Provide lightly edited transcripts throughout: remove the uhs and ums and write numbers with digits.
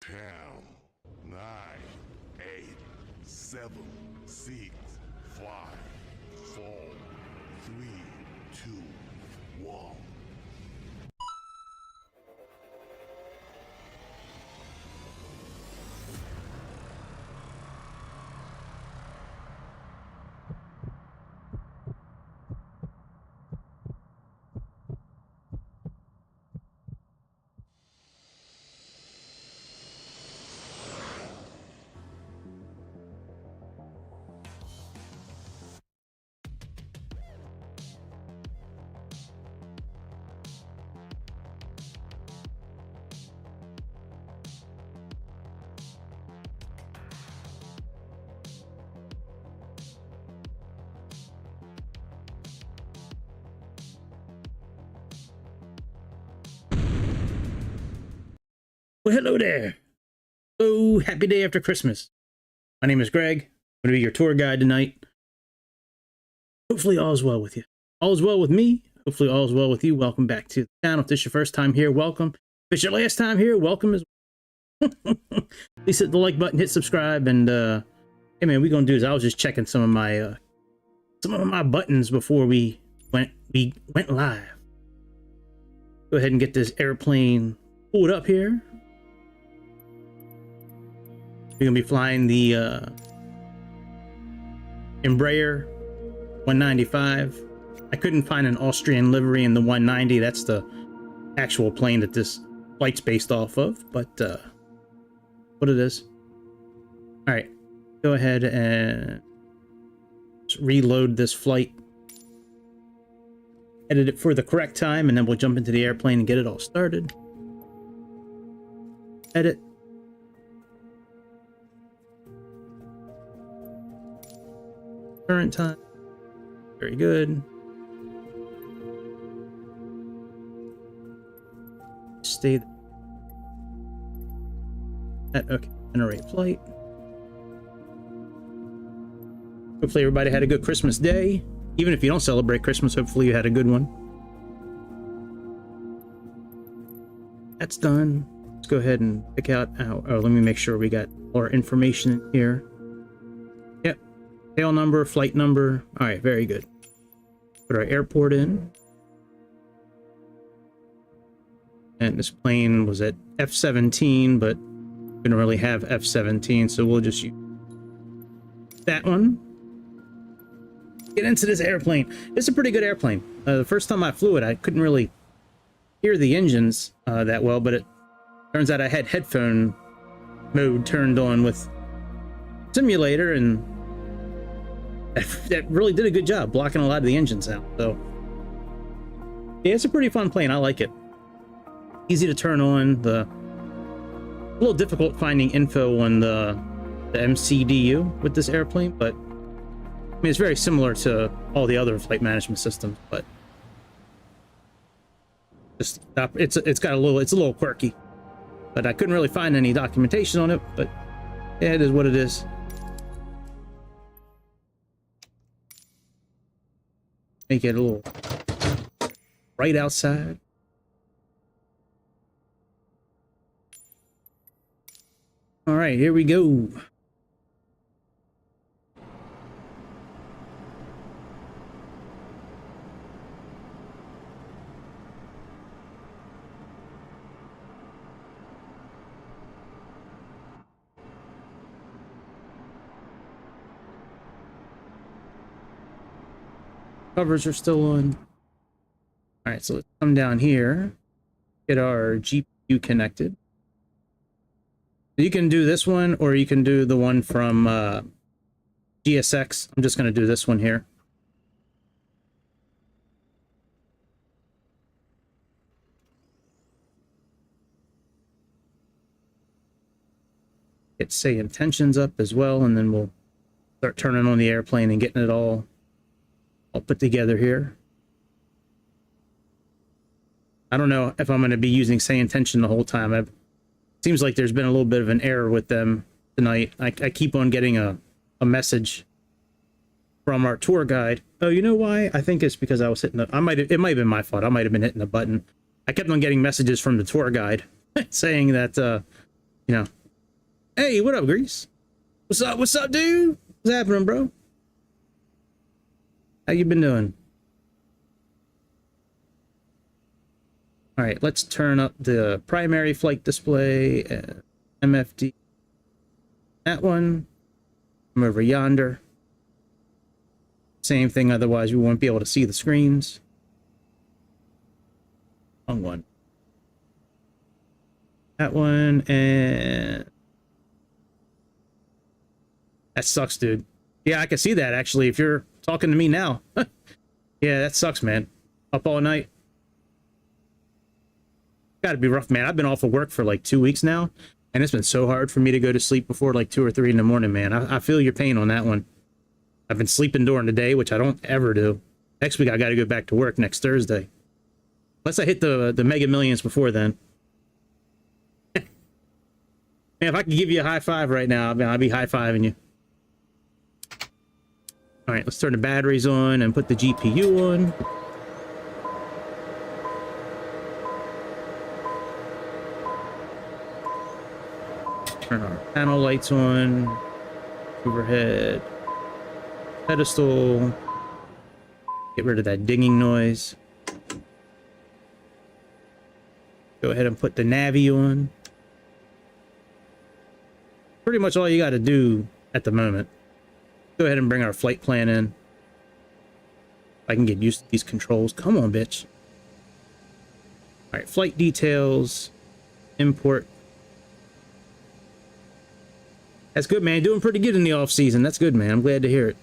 10, 9, 8, 7, 6, 5, 4, 3, 2, 1. Well, hello there. Oh, happy day after Christmas. My name is Greg. I'm going to be your tour guide tonight. Hopefully all is well with you. All is well with me. Hopefully all is well with you. Welcome back to the channel. If this is your first time here, welcome. If it's your last time here, welcome as well. Please hit the like button, hit subscribe, and hey man, we're gonna do is I was just checking some of my buttons before we went live. Go ahead and get this airplane pulled up here. We're gonna be flying the Embraer 195. I couldn't find an Austrian livery in the 190. That's the actual plane that this flight's based off of, but what it is. All right, go ahead and reload this flight, edit it for the correct time, and then we'll jump into the airplane and get it all started. Edit. Current time. Very good. Stay at okay. Generate flight. Hopefully everybody had a good Christmas day. Even if you don't celebrate Christmas, hopefully you had a good one. That's done. Let's go ahead and pick out our, oh, let me make sure we got our information in here. Yep. Tail number, flight number. All right, very good. Put our airport in. And this plane was at F-17, but we don't really have F-17, so we'll just use that one. Get into this airplane. It's a pretty good airplane. The first time I flew it, I couldn't really hear the engines that well, but it turns out I had headphone mode turned on with simulator, and that really did a good job blocking a lot of the engine sound. So yeah, it's a pretty fun plane. I like it. Easy to turn on. A little difficult finding info on the MCDU with this airplane, but I mean, it's very similar to all the other flight management systems, but just it's a little quirky. But I couldn't really find any documentation on it, but yeah, it is what it is. Make it a little bright outside. All right, here we go. Covers are still on. All right, so let's come down here, get our GPU connected. You can do this one, or you can do the one from GSX. I'm just going to do this one here. Get Sayintentions up as well, and then we'll start turning on the airplane and getting it all put together here. I don't know if I'm going to be using Sayintention the whole time. It seems like there's been a little bit of an error with them tonight. I keep on getting a message from our tour guide. Oh, you know why? I think it's because I was hitting it might have been my fault. I might have been hitting the button. I kept on getting messages from the tour guide saying that, you know, hey, what up, Grease? What's up? What's up, dude? What's happening, bro? How you been doing? All right, let's turn up the primary flight display, MFD. That one. I'm over yonder. Same thing, otherwise we won't be able to see the screens. Wrong one. That one, and that sucks, dude. Yeah, I can see that actually if you're talking to me now. Yeah, that sucks, man. Up all night. Gotta be rough, man. I've been off of work for like 2 weeks now, and it's been so hard for me to go to sleep before like 2 or 3 in the morning, man. I feel your pain on that one. I've been sleeping during the day, which I don't ever do. Next week I gotta go back to work next Thursday. Unless I hit the Mega Millions before then. Man, if I could give you a high five right now, I'd be high-fiving you. All right, let's turn the batteries on and put the GPU on. Turn our panel lights on. Overhead. Pedestal. Get rid of that dinging noise. Go ahead and put the Navi on. Pretty much all you got to do at the moment. Go ahead and bring our flight plan in. I can get used to these controls. Come on, bitch. All right, flight details. Import. That's good, man. Doing pretty good in the off season. That's good, man. I'm glad to hear it.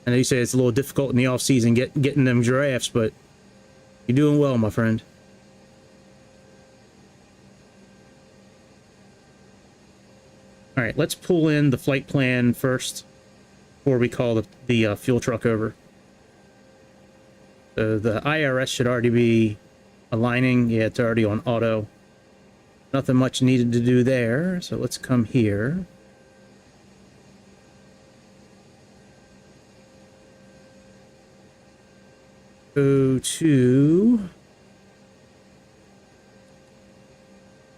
I know you say it's a little difficult in the off season getting them giraffes, but you're doing well, my friend. All right, let's pull in the flight plan first before we call the fuel truck over. So the IRS should already be aligning. Yeah, it's already on auto. Nothing much needed to do there. So let's come here. Go to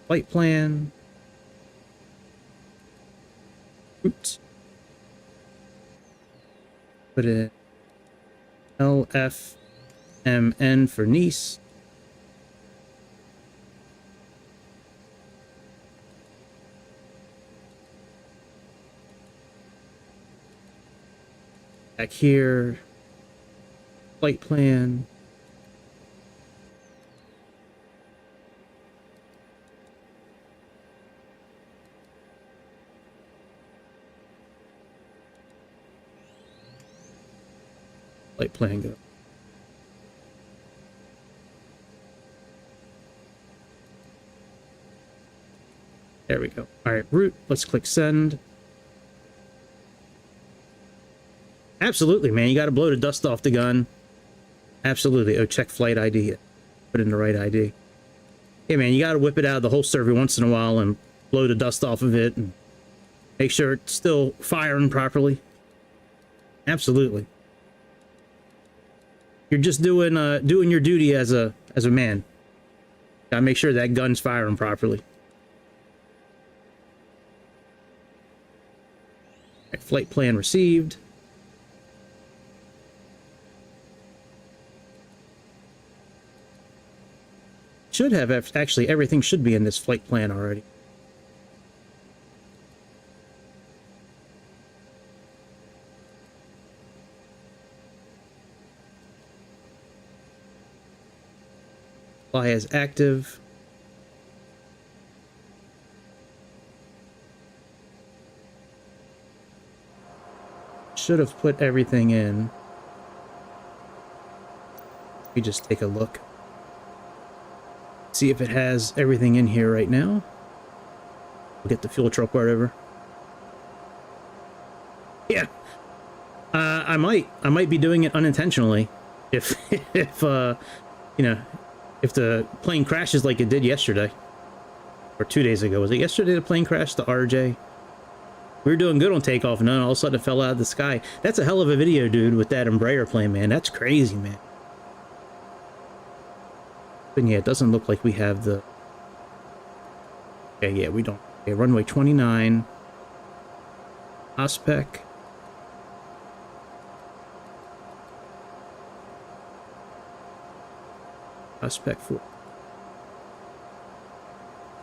flight plan. Oops. Put in LFMN for Nice. Back here, flight plan. flight plan go? There we go. All right, route. Let's click send. Absolutely, man. You got to blow the dust off the gun. Absolutely. Oh, check flight ID. Put in the right ID. Hey, man, you got to whip it out of the holster every once in a while and blow the dust off of it and make sure it's still firing properly. Absolutely. You're just doing your duty as a man. Gotta make sure that gun's firing properly. Right, flight plan received. Should have actually everything should be in this flight plan already. Fly as active. Should have put everything in. We just take a look. See if it has everything in here right now. We'll get the fuel truck wherever. Yeah. I might be doing it unintentionally. If you know, if the plane crashes like it did yesterday. Or 2 days ago. Was it yesterday the plane crashed, the RJ? We were doing good on takeoff and then all of a sudden it fell out of the sky. That's a hell of a video, dude, with that Embraer plane, man. That's crazy, man. But yeah, it doesn't look like we have the... Okay, yeah, we don't. Okay, runway 29. Ospec. Ospec 4.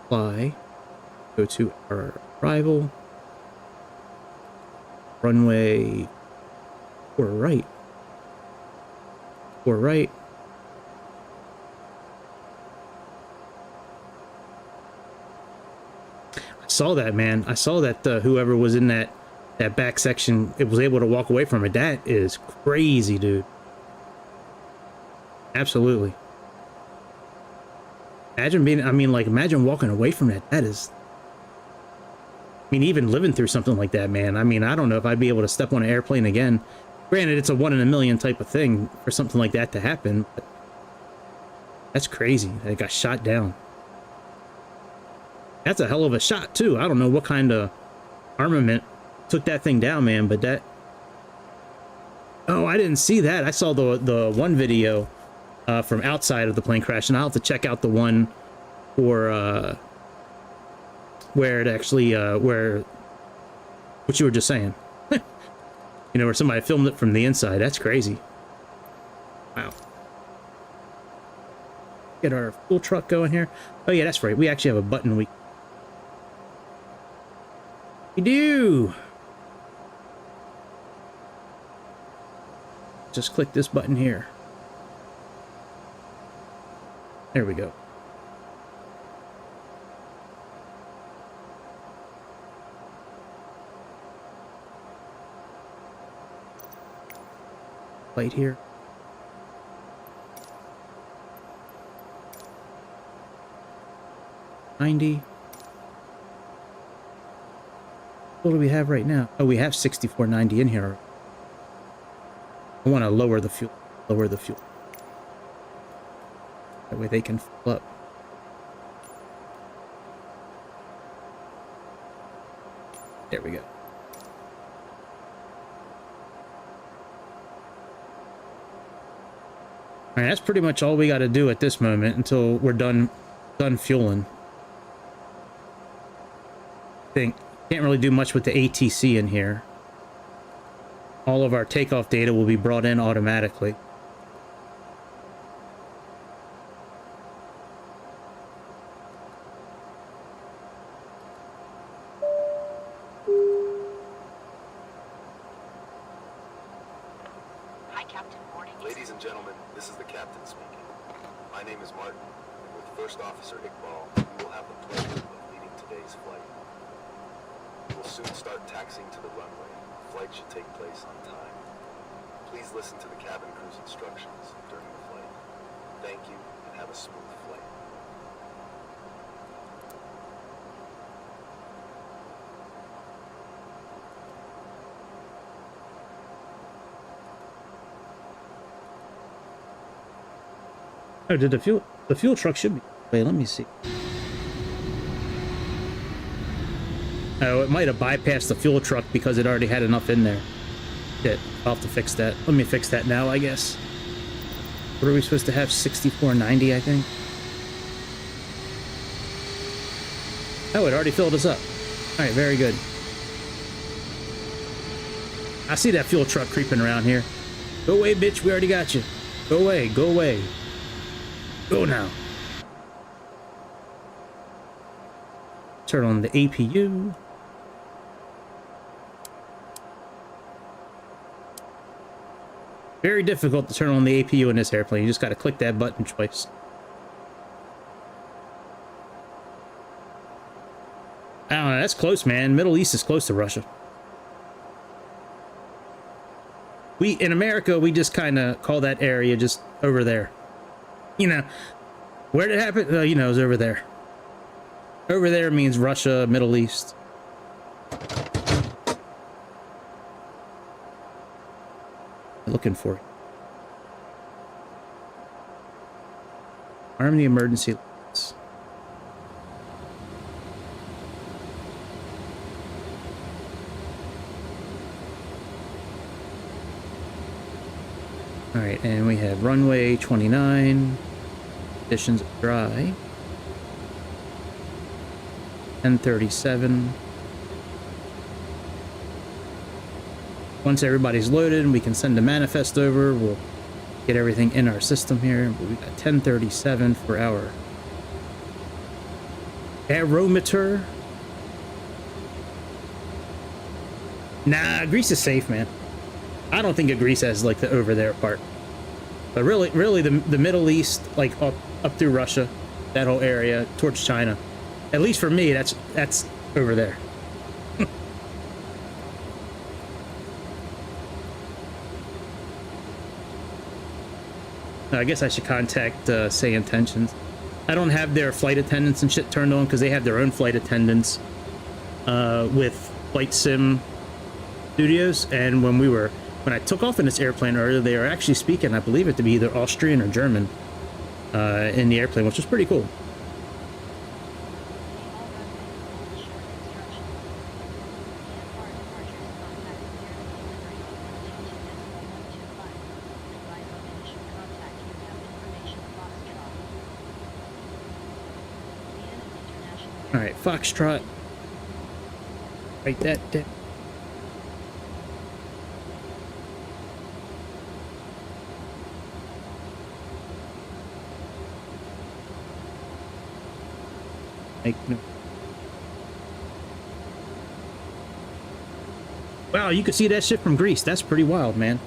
Fly. Go to our arrival. Runway 4 right. 4 right. I saw that, man. I saw that whoever was in that back section, it was able to walk away from it. That is crazy, dude. Absolutely. Imagine being, I mean, like, imagine walking away from that. That is... I mean, even living through something like that, man. I mean, I don't know if I'd be able to step on an airplane again. Granted, it's a 1 in a million type of thing for something like that to happen. But that's crazy. It got shot down. That's a hell of a shot, too. I don't know what kind of armament took that thing down, man, but that... Oh, I didn't see that. I saw the one video from outside of the plane crash, and I'll have to check out the one for... where it actually, where, what you were just saying, you know, where somebody filmed it from the inside. That's crazy. Wow. Get our fuel truck going here. Oh yeah, that's right. We actually have a button we do. Just click this button here. There we go. Light here. $90. What do we have right now? Oh, we have $64.90 in here. I want to lower the fuel. Lower the fuel. That way they can fill up. There we go. All right, that's pretty much all we got to do at this moment until we're done fueling. Can't really do much with the ATC in here. All of our takeoff data will be brought in automatically. Hi, Captain. Morning. Ladies and gentlemen, this is the captain speaking. My name is Martin, and with First Officer Iqbal, we will have the pleasure of leading today's flight. We will soon start taxiing to the runway. The flight should take place on time. Please listen to the cabin crew's instructions during the flight. Thank you, and have a smooth flight. Oh, did the fuel truck should be... Wait, let me see. Oh, it might have bypassed the fuel truck because it already had enough in there. Shit, I'll have to fix that. Let me fix that now, I guess. What are we supposed to have? 6490, I think. Oh, it already filled us up. Alright, very good. I see that fuel truck creeping around here. Go away, bitch, we already got you. Go away, go away. Go now. Turn on the APU. Very difficult to turn on the APU in this airplane. You just got to click that button twice. I don't know, that's close, man. Middle East is close to Russia. In America, we just kind of call that area just over there. You know, where did it happen? You know, it's over there. Over there means Russia, Middle East. Looking for it. Arm the emergency lights. All right, and we have runway 29. Conditions are dry. 1037. Once everybody's loaded and we can send a manifest over, we'll get everything in our system here. We got 1037 for our barometer. Nah, Greece is safe, man. I don't think of Greece as like the over there part. But really the Middle East, like up through Russia, that whole area towards China. At least for me, that's over there. I guess I should contact Sayintentions. I don't have their flight attendants and shit turned on because they have their own flight attendants with FlightSim Studios. And when I took off in this airplane earlier, they were actually speaking, I believe it to be either Austrian or German in the airplane, which was pretty cool. All right, Foxtrot. Write that down. No. Wow, you can see that shit from Greece. That's pretty wild, man.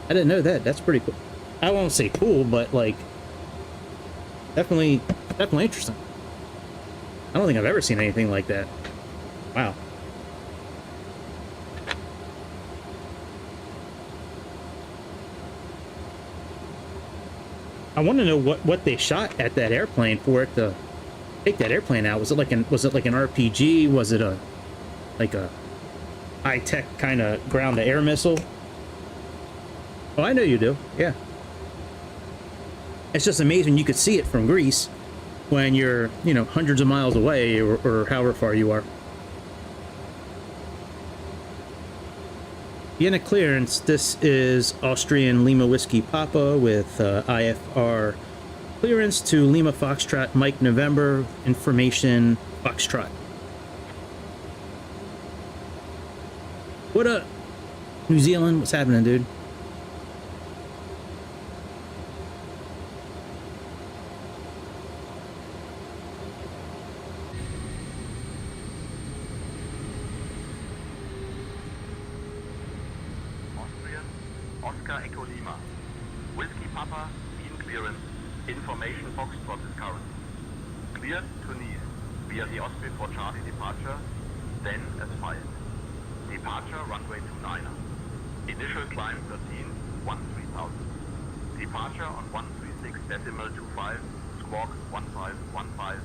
I didn't know that. That's pretty cool. I won't say cool, but like definitely interesting. I don't think I've ever seen anything like that. Wow. I want to know what they shot at that airplane for it to take that airplane out. Was it like an RPG? Was it like a high-tech kind of ground-to-air missile? Oh, I know you do. Yeah. It's just amazing you could see it from Greece when you're, you know, hundreds of miles away or however far you are. Vienna clearance. This is Austrian Lima Whiskey Papa with IFR clearance to Lima Foxtrot Mike November. Information Foxtrot. What up, New Zealand? What's happening, dude? Austrian, Oscar Echo Lima. Whiskey Papa, in clearance. Information Foxtrot is current. Cleared to Nice via the Osprey for Charlie departure, then as filed. Departure runway 29er. Initial climb 13, 3000. Departure on 136.25, squawk 1515.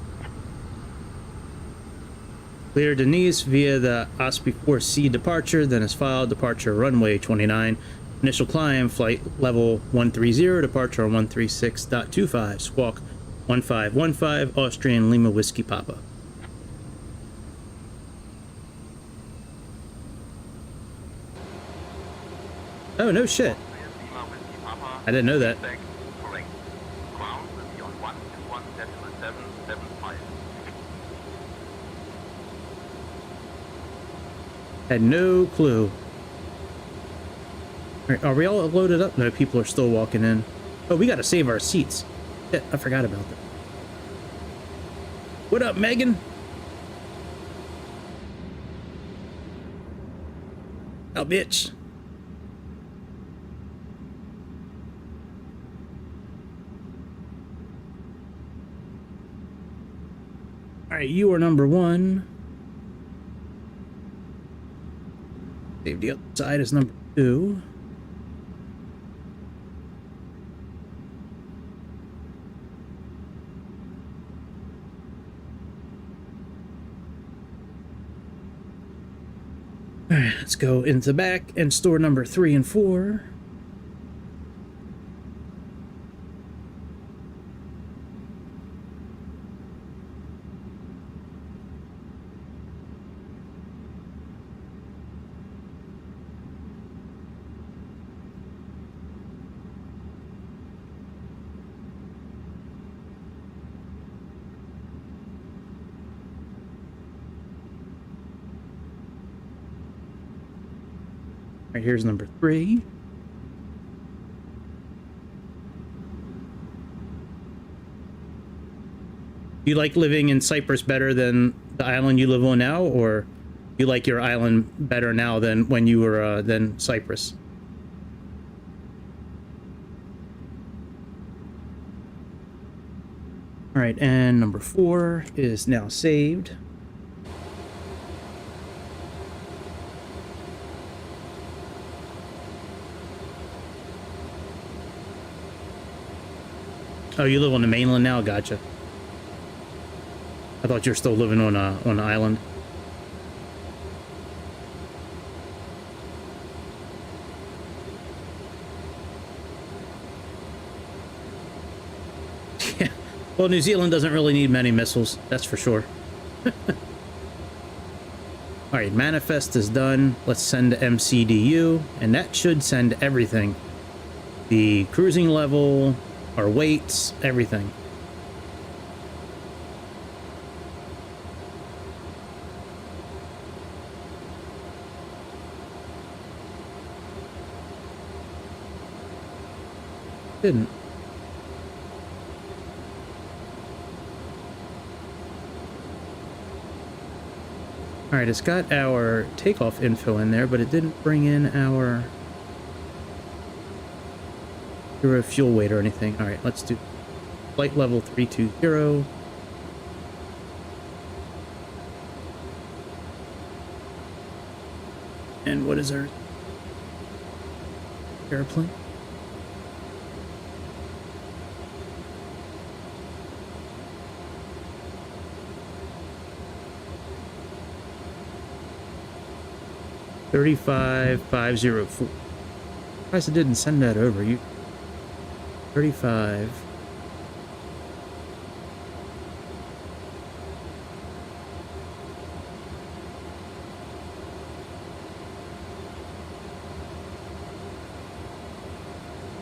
Clear Denise via the OSPI 4C departure, then as filed, departure runway 29. Initial climb, flight level 130, departure on 136.25, squawk 1515, Austrian Lima Whiskey Papa. Oh, no shit. I didn't know that. Correct. Ground will be on 121.775. Had no clue. Alright, are we all loaded up? No, people are still walking in. Oh, we gotta save our seats. Shit, I forgot about that. What up, Megan? Oh, bitch. Alright, you are number 1. Save the other side as number 2. Alright, let's go into the back and store number 3 and 4. Alright, here's number 3. You like living in Cyprus better than the island you live on now, or you like your island better now than when you were than Cyprus? Alright, and number 4 is now saved. Oh, you live on the mainland now? Gotcha. I thought you were still living on an island. Yeah. Well, New Zealand doesn't really need many missiles, that's for sure. Alright, manifest is done. Let's send to MCDU, and that should send everything. The cruising level, our weights, everything. Didn't. Alright, it's got our takeoff info in there, but it didn't bring in our fuel weight or anything. Alright, let's do flight level 320. And what is our airplane? $35,504. Surprised it didn't send that over. You 35.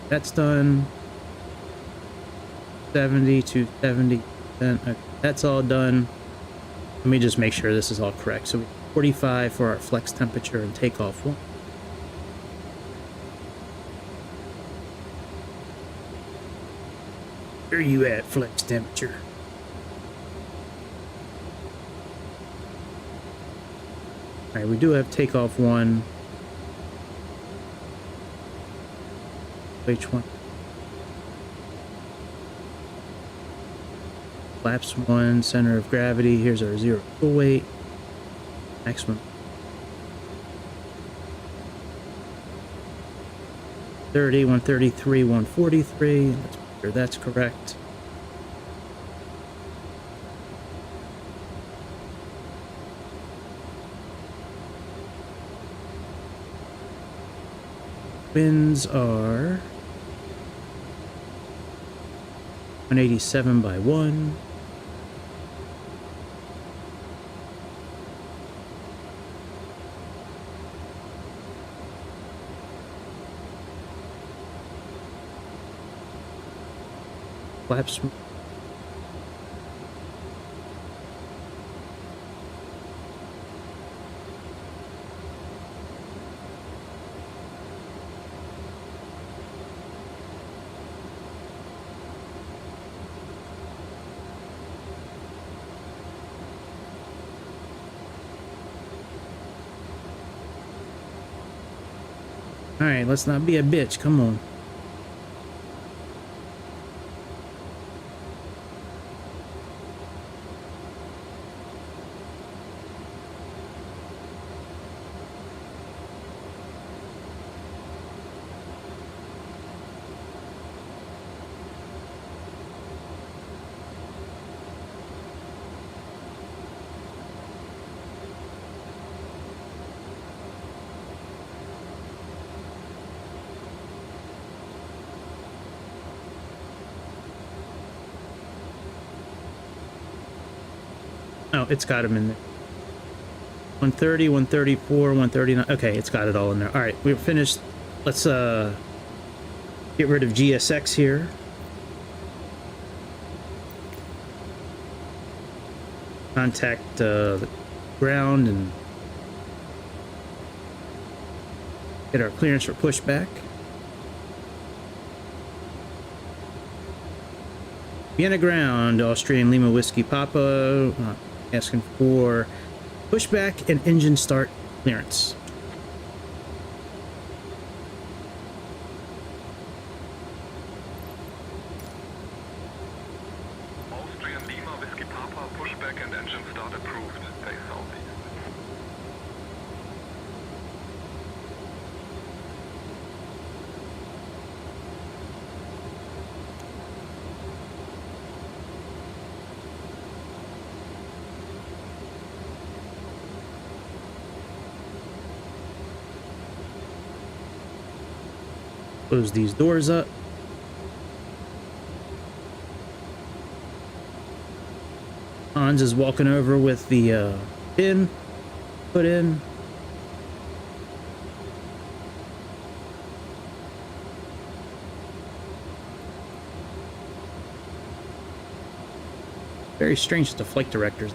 That's done. 70 to 70%. Okay, that's all done. Let me just make sure this is all correct. So 45 for our flex temperature and takeoff 1. Where are you at, flex temperature? Alright, we do have takeoff 1. H1. Flaps 1, center of gravity. Here's our 0 fuel weight. Maximum. 130, 133, 143. Let's make sure that's correct. Winds are 187 by 1. Flaps. All right, let's not be a bitch. Come on. Oh, it's got them in there. 130, 134, 139. Okay, it's got it all in there. All right, we're finished. Let's get rid of GSX here. Contact the ground and get our clearance for pushback. Vienna ground, Austrian Lima Whiskey Papa, asking for pushback and engine start clearance. Austrian Lima Whiskey Papa, pushback and engine start approved. Stay southeast. Close these doors up. Hans is walking over with the pin put in. Very strange that the flight directors.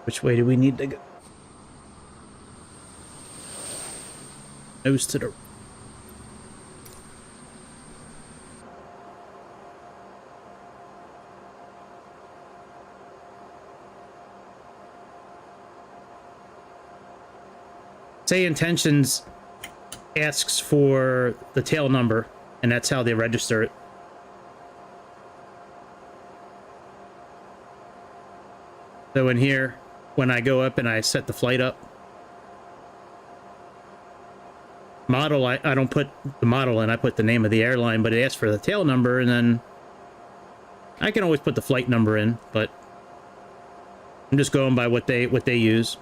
Which way do we need to go? Nose to the... Sayintentions asks for the tail number, and that's how they register it. So in here, when I go up and I set the flight up, model, I don't put the model in, I put the name of the airline, but it asks for the tail number, and then I can always put the flight number in, but I'm just going by what they use.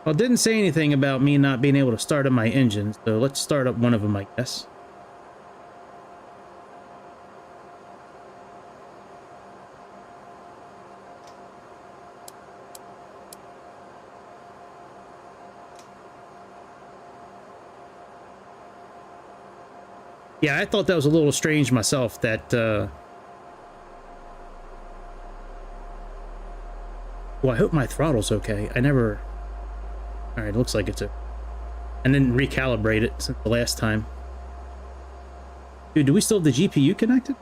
Well, it didn't say anything about me not being able to start up my engine, so let's start up one of them, I guess. Yeah, I thought that was a little strange myself, that, well, I hope my throttle's okay. I never... Alright, looks like it's a... I didn't recalibrate it since the last time. Dude, do we still have the GPU connected?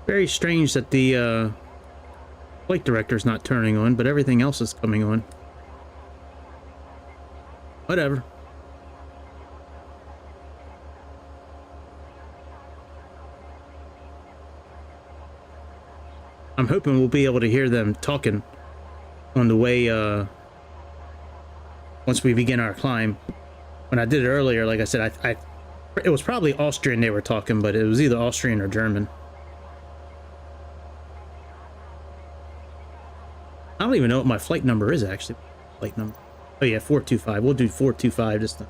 Very strange that the flight director's not turning on, but everything else is coming on. Whatever. I'm hoping we'll be able to hear them talking on the way, once we begin our climb. When I did it earlier, like I said, it was probably Austrian they were talking, but it was either Austrian or German. I don't even know what my flight number is, actually. Flight number. Oh, yeah, 425. We'll do 425 this time.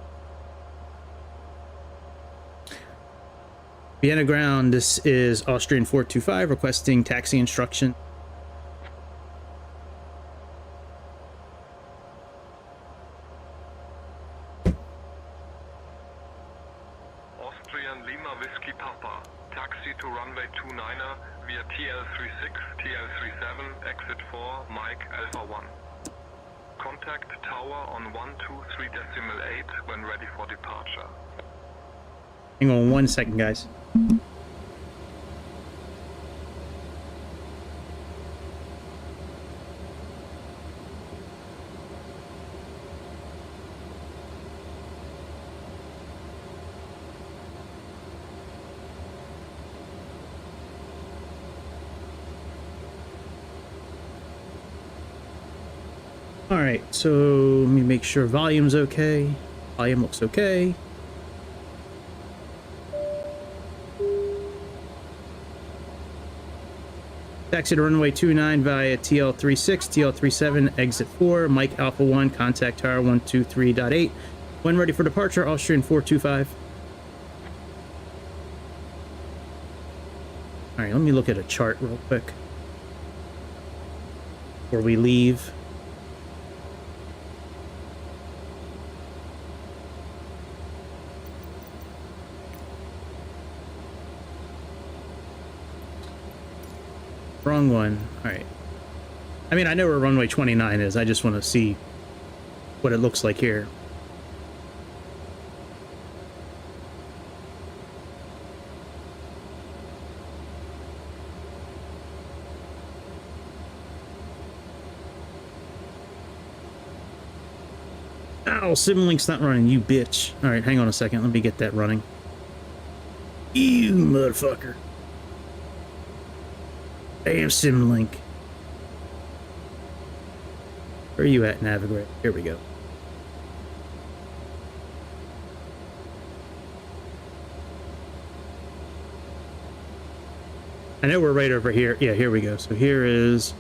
Vienna ground, this is Austrian 425 requesting taxi instruction. Austrian Lima Whiskey Papa, taxi to runway 29er via TL36, TL37, exit 4, Mike Alpha 1. Contact tower on 123.8 when ready for departure. Hang on 1 second, guys. All right, so let me make sure volume's okay. Volume looks okay. Taxi to runway 29 via TL36, TL37, exit 4, Mike Alpha 1, contact tower 123.8. When ready for departure, Austrian 425. All right, let me look at a chart real quick before we leave. Wrong one. All right. I mean, I know where runway 29 is. I just want to see what it looks like here. Ow, Simlink's not running, you bitch. All right, hang on a second. Let me get that running. You motherfucker. Damn, Simlink. Where are you at, Navigraph? Here we go. I know we're right over here. Yeah, here we go. So here is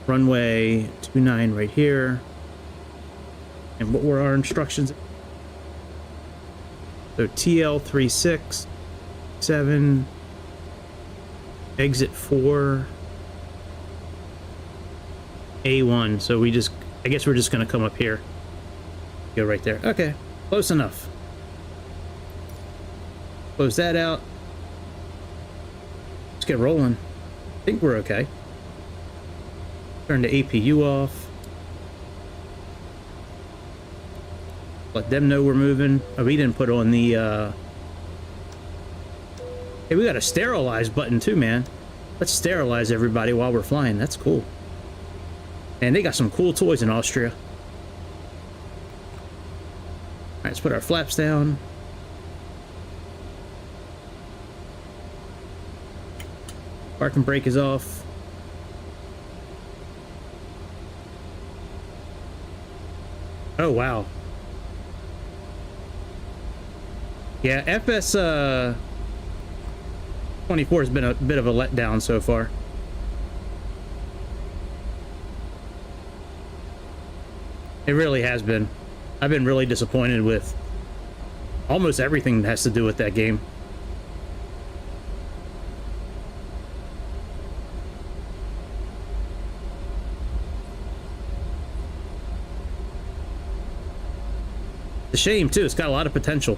runway 29 right here. And what were our instructions? So TL36, 7, exit 4, A1. So we just, I guess we're just going to come up here. Go right there. Okay, close enough. Close that out. Let's get rolling. I think we're okay. Turn the APU off. Let them know we're moving. Oh, we didn't put on the, Hey, we got a sterilize button too, man. Let's sterilize everybody while we're flying. That's cool. And they got some cool toys in Austria. All right, let's put our flaps down. Parking brake is off. Oh, wow. Yeah, FS 24 has been a bit of a letdown so far. It really has been. I've been really disappointed with almost everything that has to do with that game. It's a shame too. It's got a lot of potential.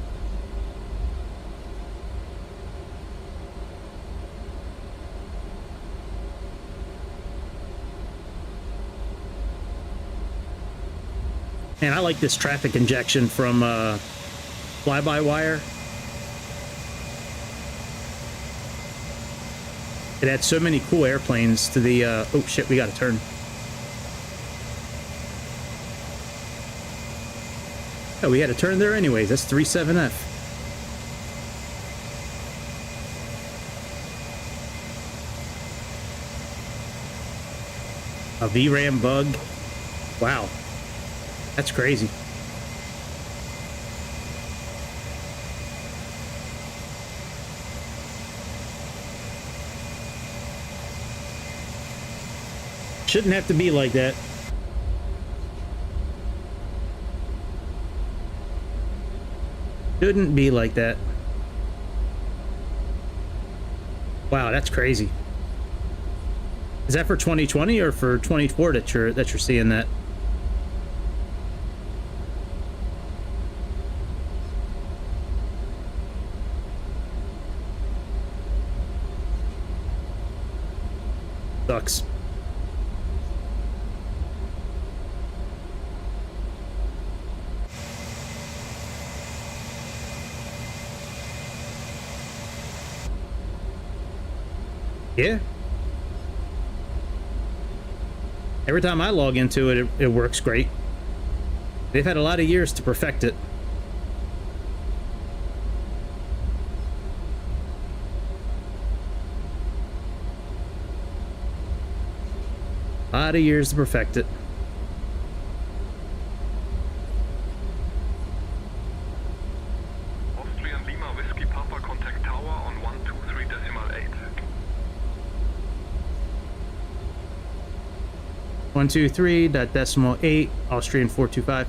And I like this traffic injection from fly-by-wire. It adds so many cool airplanes to the... oh shit, we gotta turn. Oh, we had to turn there anyways. That's 37F. A VRAM bug. Wow. That's crazy. Shouldn't have to be like that. Shouldn't be like that. Wow, that's crazy. Is that for 2020 or for 24 that you're seeing that? Sucks. Yeah. Every time I log into it, it works great. They've had a lot of years to perfect it. A lot of years to perfect it. Austrian Lima Whiskey Papa, contact tower on 123.8. 123.8, Austrian 425.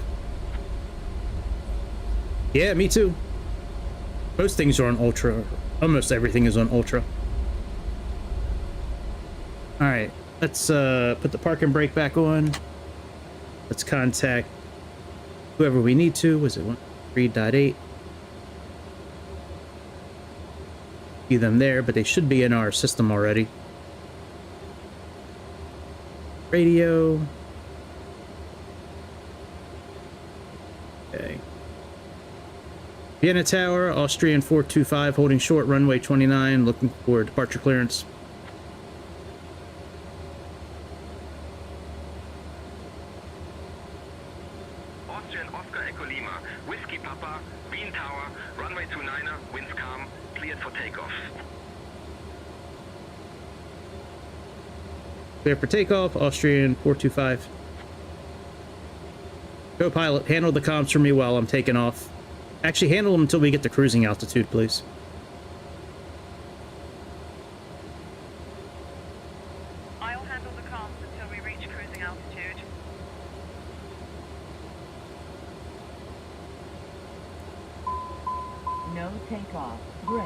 Yeah, me too. Most things are on ultra. Almost everything is on ultra. All right. Let's put the parking brake back on. Let's contact whoever we need to. Was it 1.3.8? See them there, but they should be in our system already. Radio. Okay. Vienna Tower, Austrian 425, holding short, runway 29, looking for departure clearance. Clear for takeoff, Austrian 425. Go pilot, handle the comms for me while I'm taking off. Actually, handle them until we get to cruising altitude, please. handle the comms until we reach cruising altitude. No takeoff. Brake.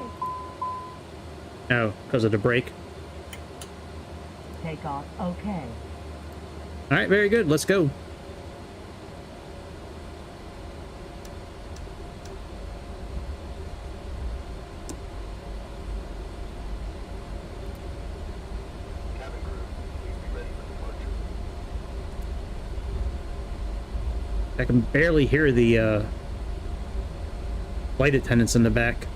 Oh, because of the brake. Takeoff. Okay. All right, very good. Let's go. Cabin crew, please be ready for departure. I can barely hear the flight attendants in the back.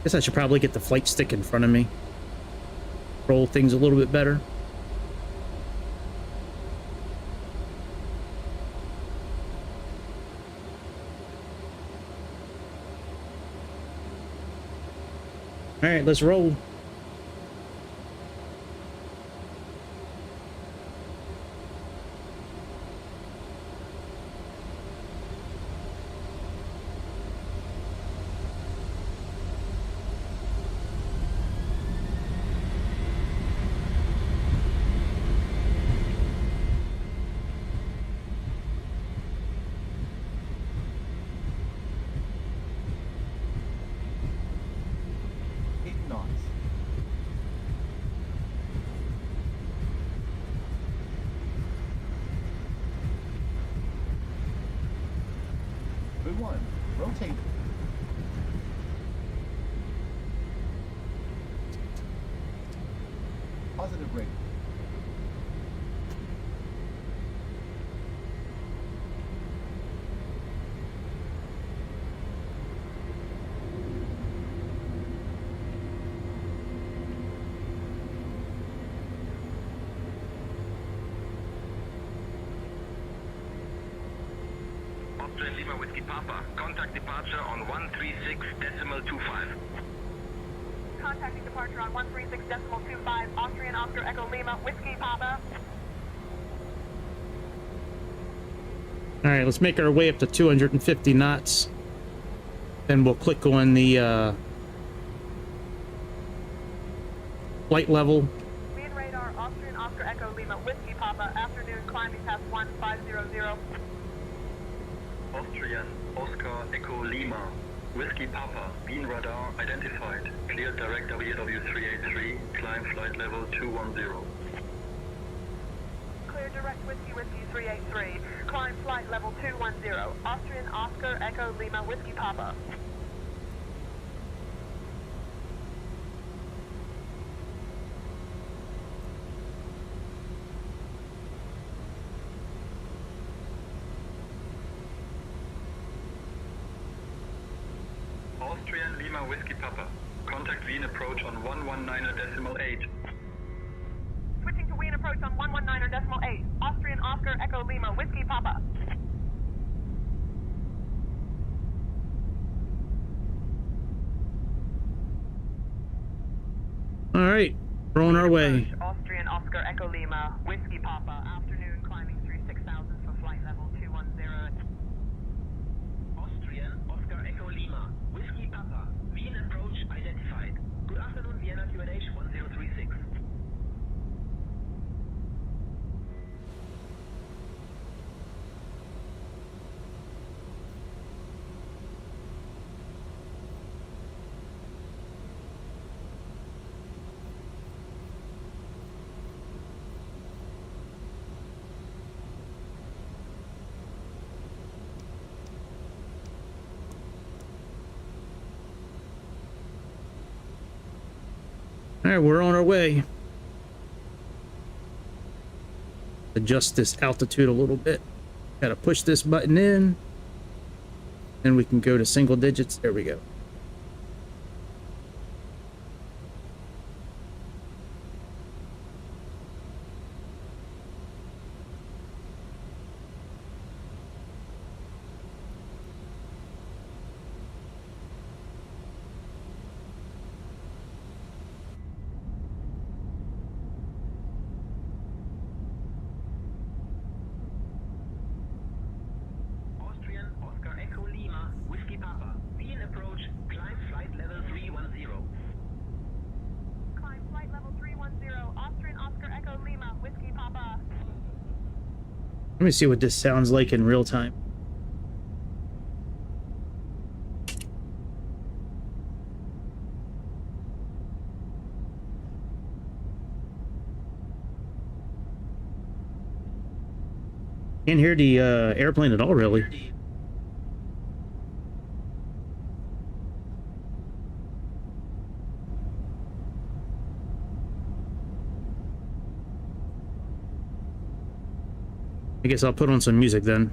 Guess I should probably get the flight stick in front of me. Roll things a little bit better. All right, let's roll. Good one. Rotate. Positive rate. Austrian Lima Whiskey Papa, contact departure on 136.25. Contacting departure on 136.25, Austrian Oscar Echo Lima, Whiskey Papa. All right, let's make our way up to 250 knots. Then we'll click on the flight level. Lead radar, Austrian Oscar Echo Lima, Whiskey Papa, afternoon climbing past 1500. Austrian Oscar Echo Lima Whiskey Papa, beam radar identified. Clear direct LOWW 383, climb flight level 210. Clear direct Whiskey 383, climb flight level 210, Austrian Oscar Echo Lima, Whiskey Papa. Austrian Lima Whiskey Papa, contact Wien approach on 119.8. Switching to Wien approach on 119.8, Austrian Oscar Echo Lima, Whiskey Papa. All right, we're on our way. Austrian Oscar Echo Lima, Whiskey Papa, afternoon climbing through 6000 for flight level 210. Austrian Oscar Echo Lima, Whiskey Papa, Wien approach identified. Good afternoon, Vienna QNH 1036. All right, we're on our way. Adjust this altitude a little bit. Gotta push this button in. Then we can go to single digits. There we go. Austrian Oscar Echo Lima, Whiskey Papa, Wien approach Let me see what this sounds like in real time. Can't hear the airplane at all, really. I guess I'll put on some music then.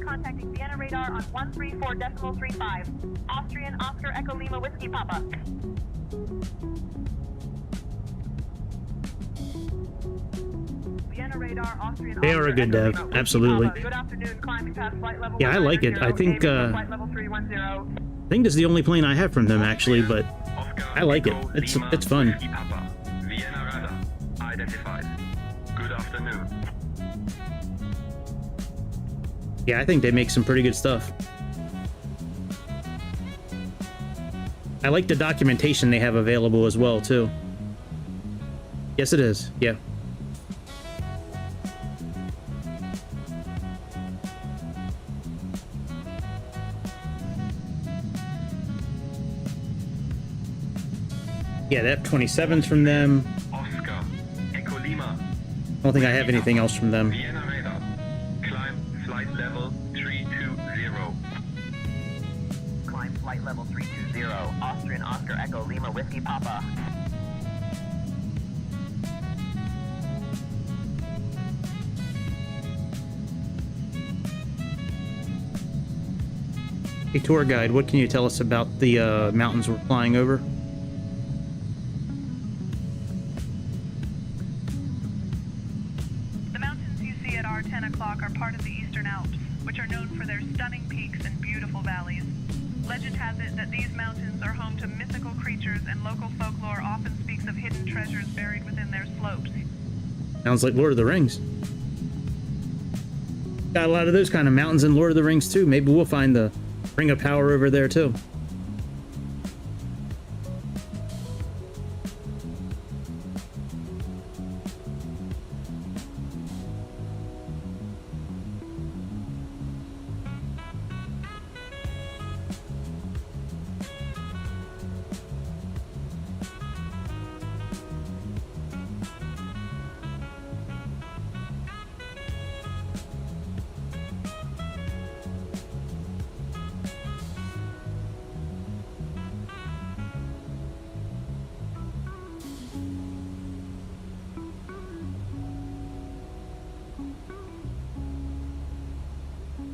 Contacting Vienna radar on 134.35. Austrian Oscar Echo Lima Whiskey Papa. Vienna radar, Austrian They are a good dev, absolutely. Good afternoon, climbing past flight level. Yeah, I like it. I think flight level 310. I think this is the only plane I have from them actually, but I like it. It's fun. Vienna radar identified. Good afternoon. Yeah, I think they make some pretty good stuff. I like the documentation they have available as well, too. Yes, it is. Yeah. Yeah, the F-27's from them. Oscar Echo Lima. I don't think I have anything else from them. Vienna radar. Climb flight level 320. Climb flight level 320. Austrian Oscar Echo Lima Whiskey Papa. Hey, tour guide, what can you tell us about the mountains we're flying over? The mountains you see at our 10 o'clock are part of the Eastern Alps, which are known for their stunning peaks and beautiful valleys. Legend has it that these mountains are home to mythical creatures, and local folklore often speaks of hidden treasures buried within their slopes. Sounds like Lord of the Rings. Got a lot of those kind of mountains in Lord of the Rings too. Maybe we'll find the Ring of Power over there too.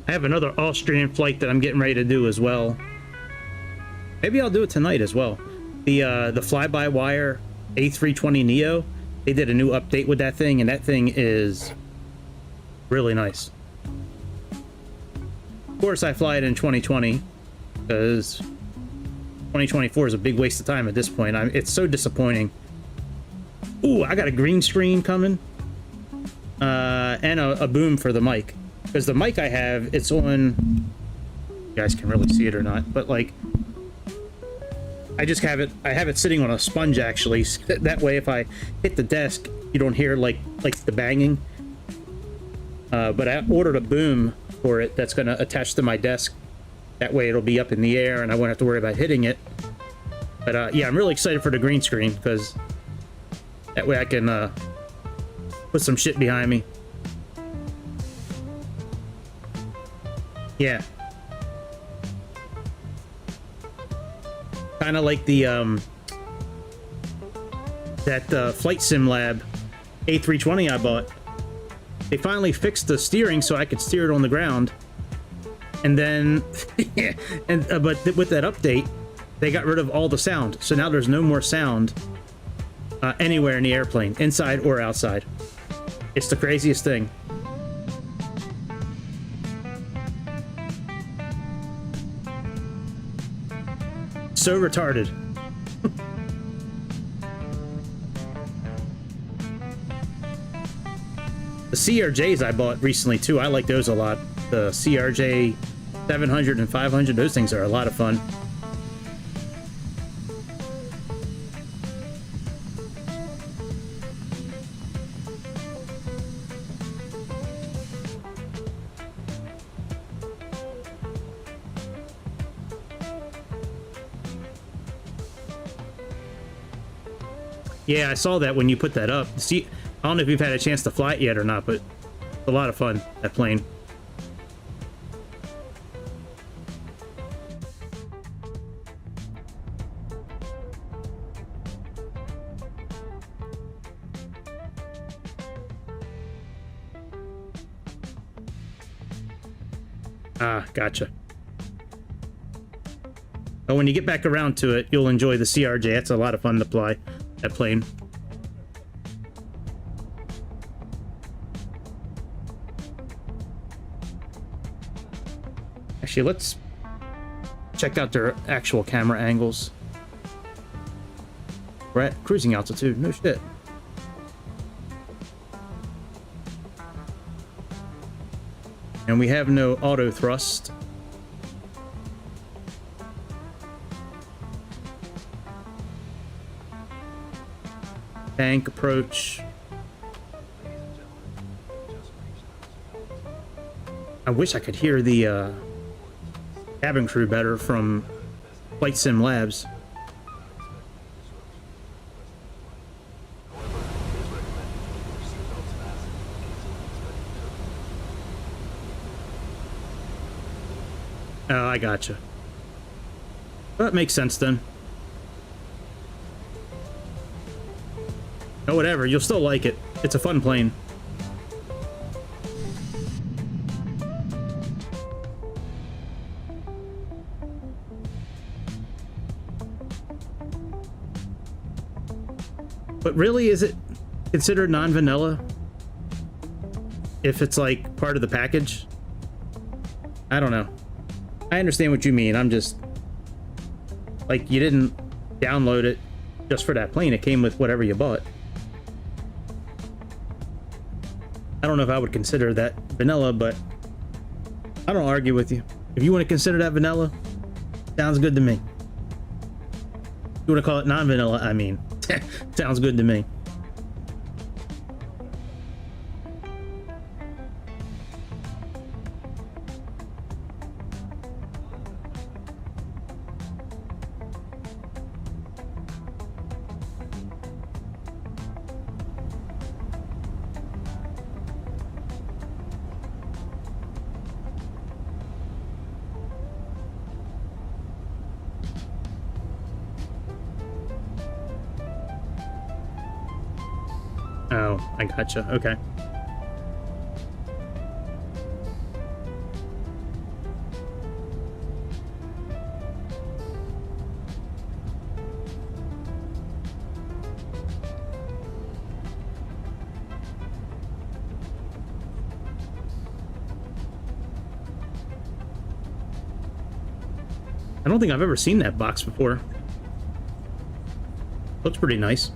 I have another Austrian flight that I'm getting ready to do as well. Maybe I'll do it tonight as well. The fly-by-wire A320neo, they did a new update with that thing, and that thing is really nice. Of course, I fly it in 2020 because 2024 is a big waste of time at this point. It's so disappointing. Ooh, I got a green screen coming, and a boom for the mic. Because the mic I have, it's on, you guys can really see it or not, but like, I have it sitting on a sponge actually. That way if I hit the desk, you don't hear like the banging. But I ordered a boom for it that's gonna attach to my desk. That way it'll be up in the air and I won't have to worry about hitting it. But yeah, I'm really excited for the green screen because that way I can put some shit behind me. Yeah. Kind of like the that FlightSim Lab A320 I bought. They finally fixed the steering so I could steer it on the ground. And then, but with that update, they got rid of all the sound. So now there's no more sound anywhere in the airplane, inside or outside. It's the craziest thing. So retarded. The CRJs I bought recently too, I like those a lot. The CRJ 700 and 500, those things are a lot of fun. Yeah, I saw that when you put that up. See, I don't know if you've had a chance to fly it yet or not, but it's a lot of fun, that plane. Ah, gotcha. But when you get back around to it, you'll enjoy the CRJ. That's a lot of fun to fly, that plane. Actually, let's check out their actual camera angles. We're at cruising altitude, no shit. And we have no auto thrust. Tank approach. I wish I could hear the cabin crew better from FlightSim Labs. Oh, I gotcha. Well, that makes sense then. Oh, whatever. You'll still like it. It's a fun plane. But really, is it considered non-vanilla? If it's like part of the package? I don't know. I understand what you mean. I'm just like, you didn't download it just for that plane. It came with whatever you bought. I don't know if I would consider that vanilla, but I don't argue with you. If you want to consider that vanilla, sounds good to me. If you want to call it non-vanilla, I mean, sounds good to me. Oh, I gotcha. Okay. I don't think I've ever seen that box before. Looks pretty nice.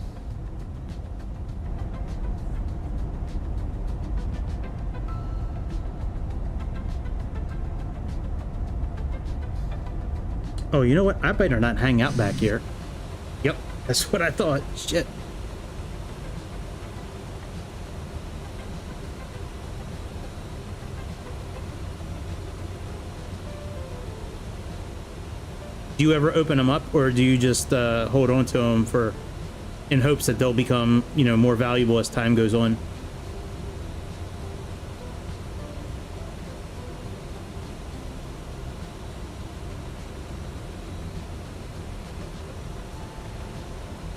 Oh, you know what? I better not hang out back here. Yep, that's what I thought. Shit. Do you ever open them up, or do you just hold on to them for, in hopes that they'll become, you know, more valuable as time goes on?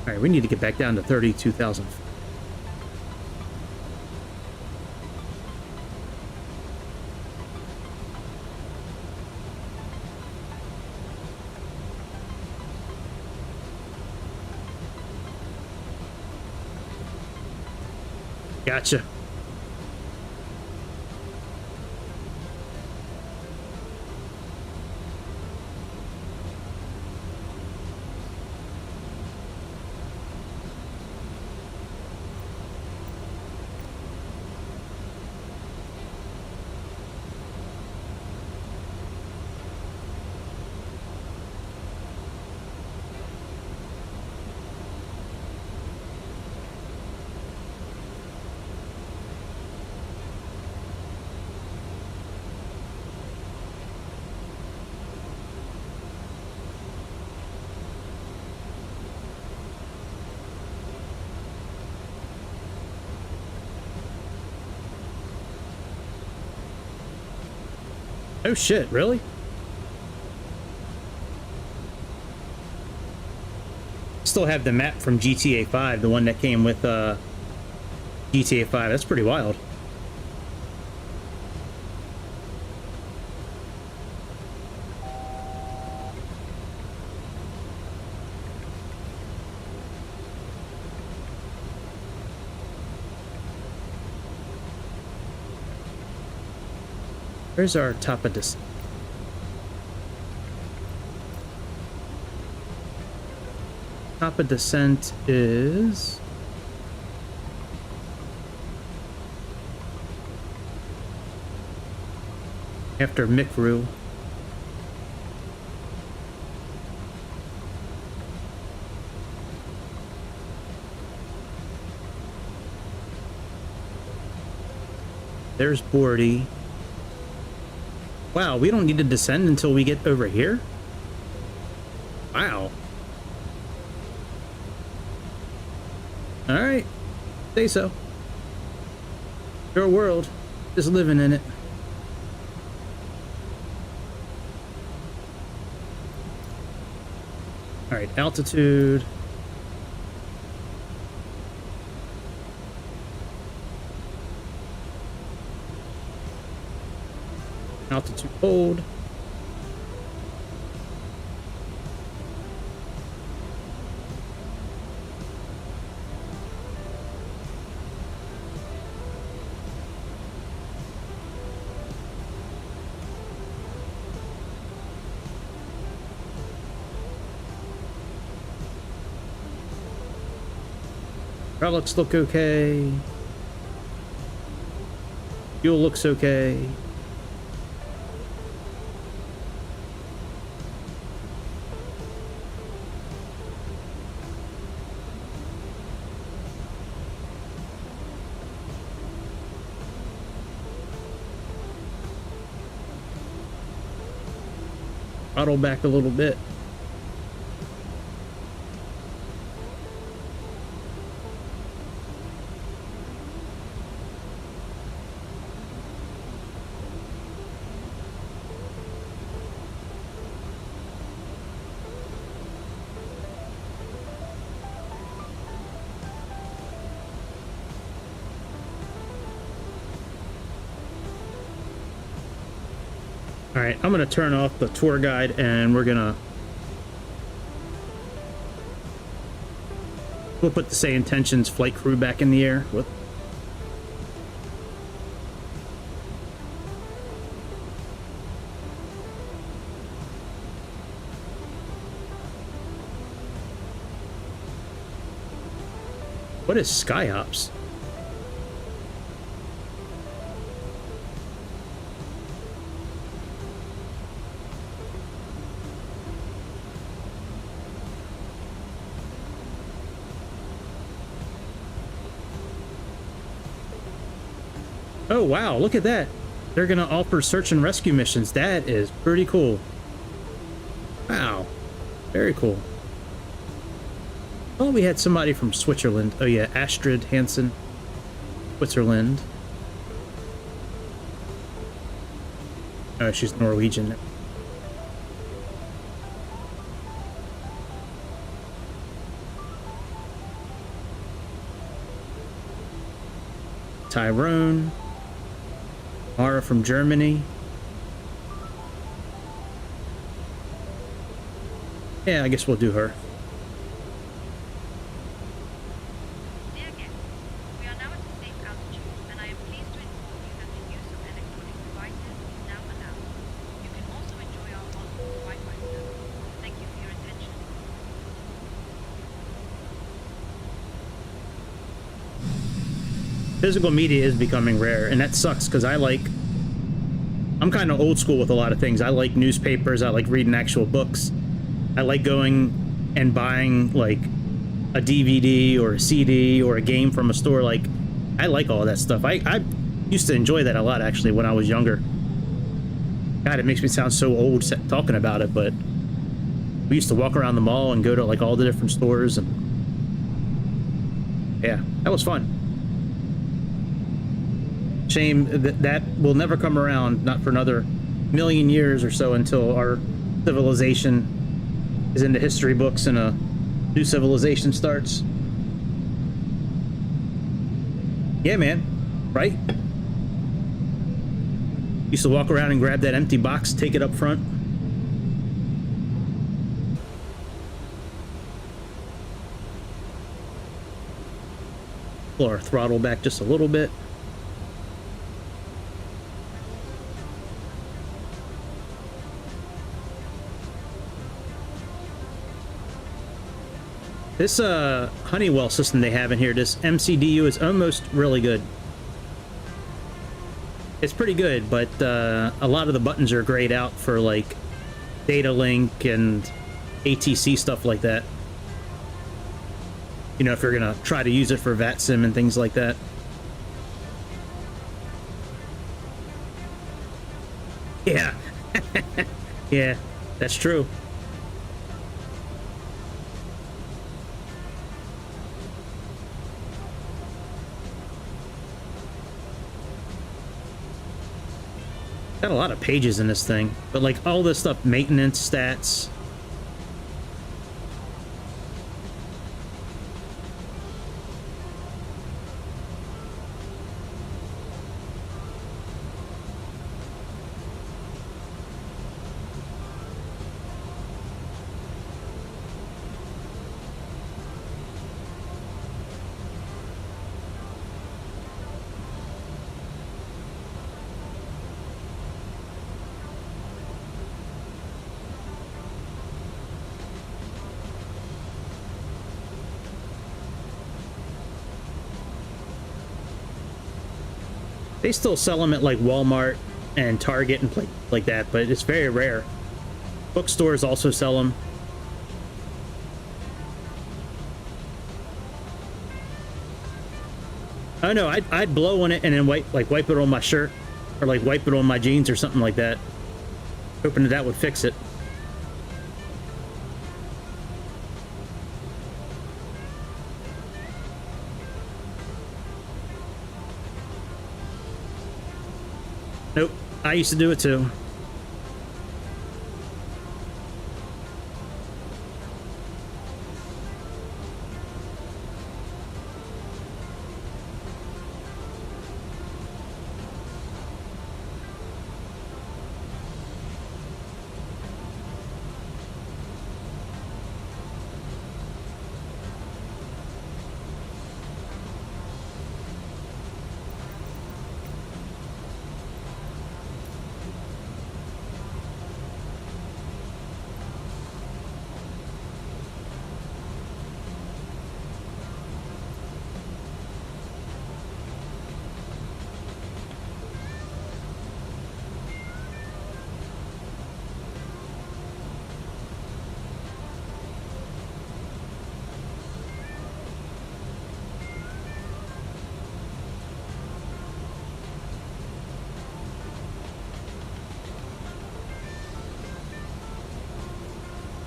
All right, we need to get back down to 32,000. Gotcha. Oh shit, really? Still have the map from GTA 5, the one that came with GTA 5. That's pretty wild. Where's our top of this? Top of descent is after Mikru. There's Bordy. Wow, we don't need to descend until we get over here? Wow. Alright. Say so. Your world. Just living in it. Alright, altitude. Altitude hold. Relics look okay. Fuel looks okay. Throttle back a little bit. All right, I'm gonna turn off the tour guide and we'll put the Sayintentions flight crew back in the air. What is SkyOps? Oh wow, look at that. They're gonna offer search and rescue missions. That is pretty cool. Wow. Very cool. Oh, we had somebody from Switzerland. Oh yeah, Astrid Hansen. Switzerland. Oh, she's Norwegian. Tyrone. Mara from Germany. Yeah, I guess we'll do her. Dear guests, we are now at a safe altitude physical media is becoming rare, and that sucks because I'm kind of old school with a lot of things. I like newspapers. I like reading actual books. I like going and buying like a DVD or a CD or a game from a store. Like, I like all that stuff. I used to enjoy that a lot, actually, when I was younger. God, it makes me sound so old talking about it, but we used to walk around the mall and go to like all the different stores, and yeah, that was fun. Shame that will never come around, not for another million years or so, until our civilization is in the history books and a new civilization starts. Yeah, man, right? Used to walk around and grab that empty box, take it up front. Pull our throttle back just a little bit. This Honeywell system they have in here, this MCDU, is almost really good. It's pretty good, but a lot of the buttons are grayed out for like data link and ATC stuff like that. You know, if you're gonna try to use it for VATSIM and things like that. Yeah. Yeah, that's true. Got a lot of pages in this thing, but like all this stuff, maintenance, stats. They still sell them at like Walmart and Target and like that, but it's very rare. Bookstores also sell them. Oh no, I'd blow on it and then wipe it on my shirt, or like wipe it on my jeans or something like that, hoping that would fix it. Nope, I used to do it too.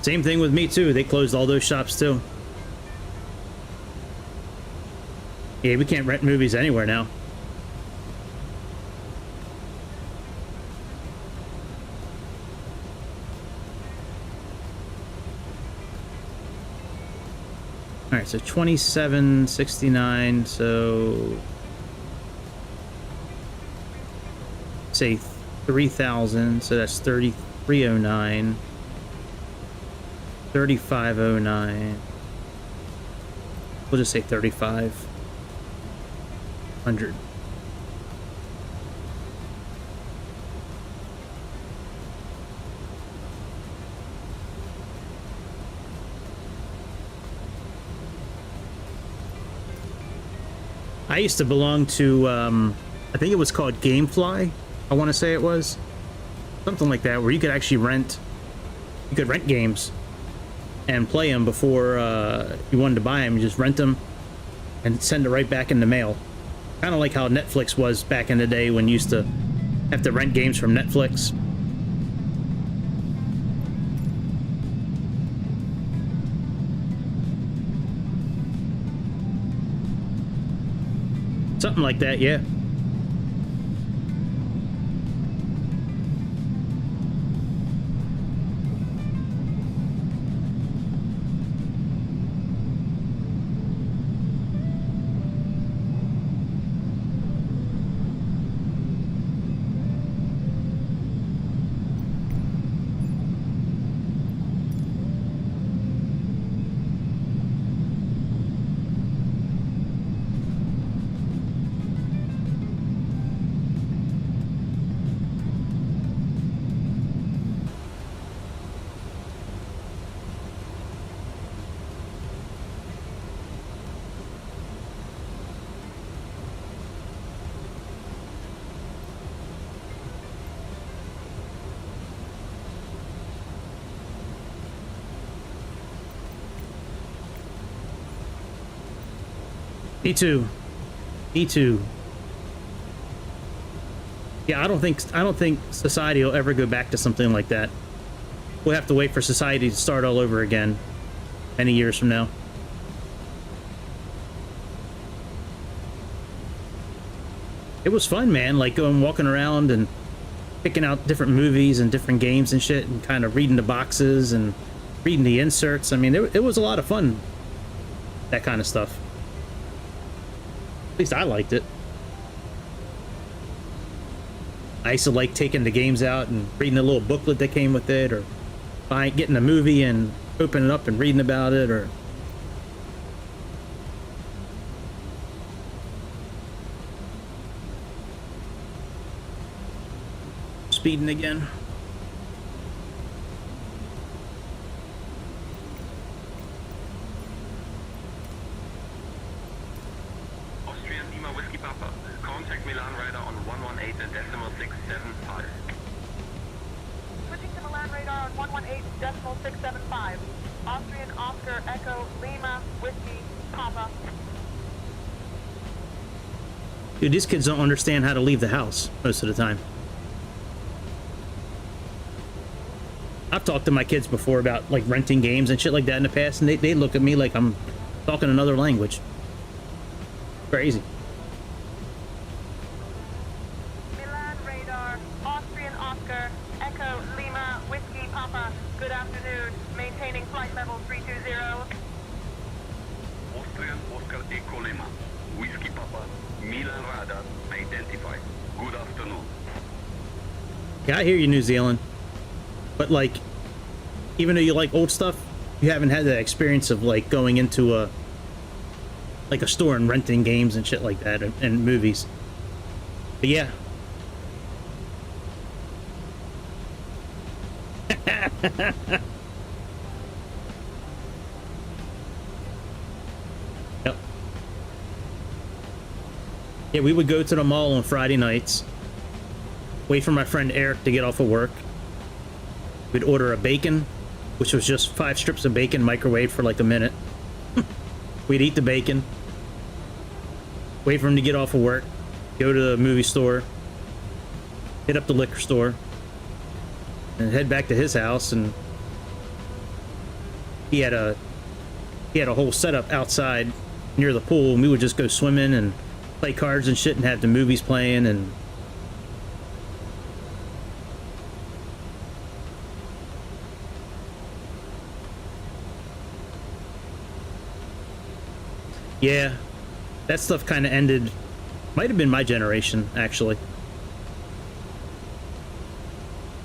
Same thing with me too. They closed all those shops too. Yeah, we can't rent movies anywhere now. All right, so 27.69. So say 3,000. So that's 33.09. 35.09. We'll just say 3,500. I used to belong to, I think it was called Gamefly. I want to say it was something like that, where you could actually rent games and play them before you wanted to buy them. You just rent them and send it right back in the mail. Kind of like how Netflix was back in the day when you used to have to rent games from Netflix. Something like that, yeah. E2. Yeah, I don't think society will ever go back to something like that. We'll have to wait for society to start all over again many years from now. It was fun, man, like going walking around and picking out different movies and different games and shit, and kind of reading the boxes and reading the inserts. I mean, it was a lot of fun, that kind of stuff. At least I liked it. I used to like taking the games out and reading the little booklet that came with it, or getting a movie and opening it up and reading about it, or speeding again. Austrian Lima Whiskey Papa. Contact Milan Radar on 118.675. Switching to Milan radar on 118.675. Austrian Oscar Echo Lima Whiskey Papa. Dude, these kids don't understand how to leave the house most of the time. I've talked to my kids before about like renting games and shit like that in the past, and they look at me like I'm talking another language. Crazy. Milan radar, Austrian Oscar, Echo Lima Whiskey Papa. Good afternoon. Maintaining flight level 320. Austrian Oscar Echo Lima Whiskey Papa. Milan Radar identified. Good afternoon. Yeah, I hear you, New Zealand. But like, even though you like old stuff, you haven't had that experience of like going into a store and renting games and shit like that, and movies. But yeah. Yep. Yeah, we would go to the mall on Friday nights, wait for my friend Eric to get off of work. We'd order a bacon, which was just 5 strips of bacon microwaved for like a minute. We'd eat the bacon, wait for him to get off of work, go to the movie store, hit up the liquor store, and head back to his house. And he had a whole setup outside near the pool, and we would just go swimming and play cards and shit and have the movies playing. And yeah, that stuff kind of ended. Might have been my generation, actually.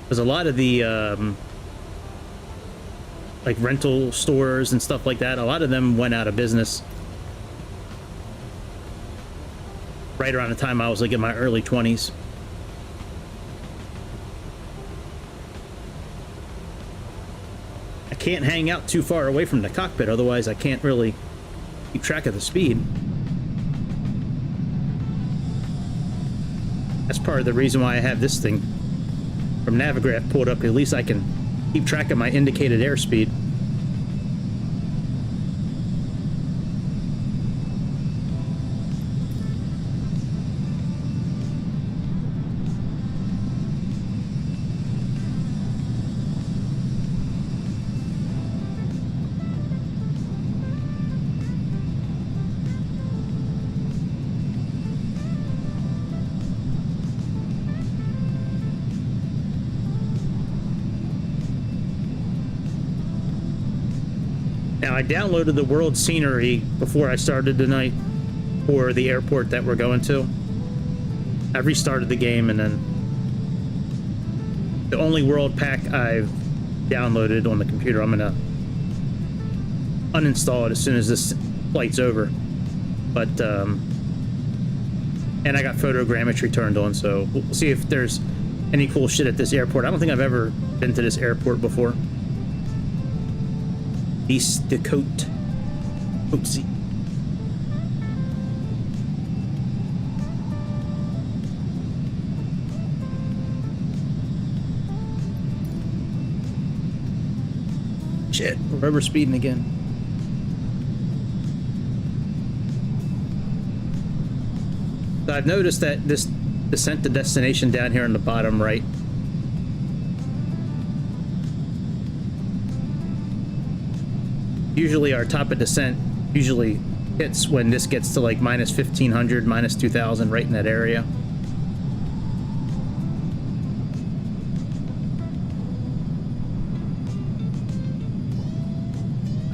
Because a lot of the like rental stores and stuff like that, a lot of them went out of business right around the time I was like in my early 20s. I can't hang out too far away from the cockpit, otherwise I can't really keep track of the speed. That's part of the reason why I have this thing from Navigraph pulled up. At least I can keep track of my indicated airspeed. Now, I downloaded the world scenery before I started tonight for the airport that we're going to. I restarted the game, and then the only world pack I've downloaded on the computer, I'm gonna uninstall it as soon as this flight's over. But and I got photogrammetry turned on, so we'll see if there's any cool shit at this airport. I don't think I've ever been to this airport before. East Dakota. Oopsie. Shit, we're rubber speeding again. So I've noticed that this descent to destination down here on the bottom right, usually our top of descent usually hits when this gets to like minus 1500, minus 2000, right in that area.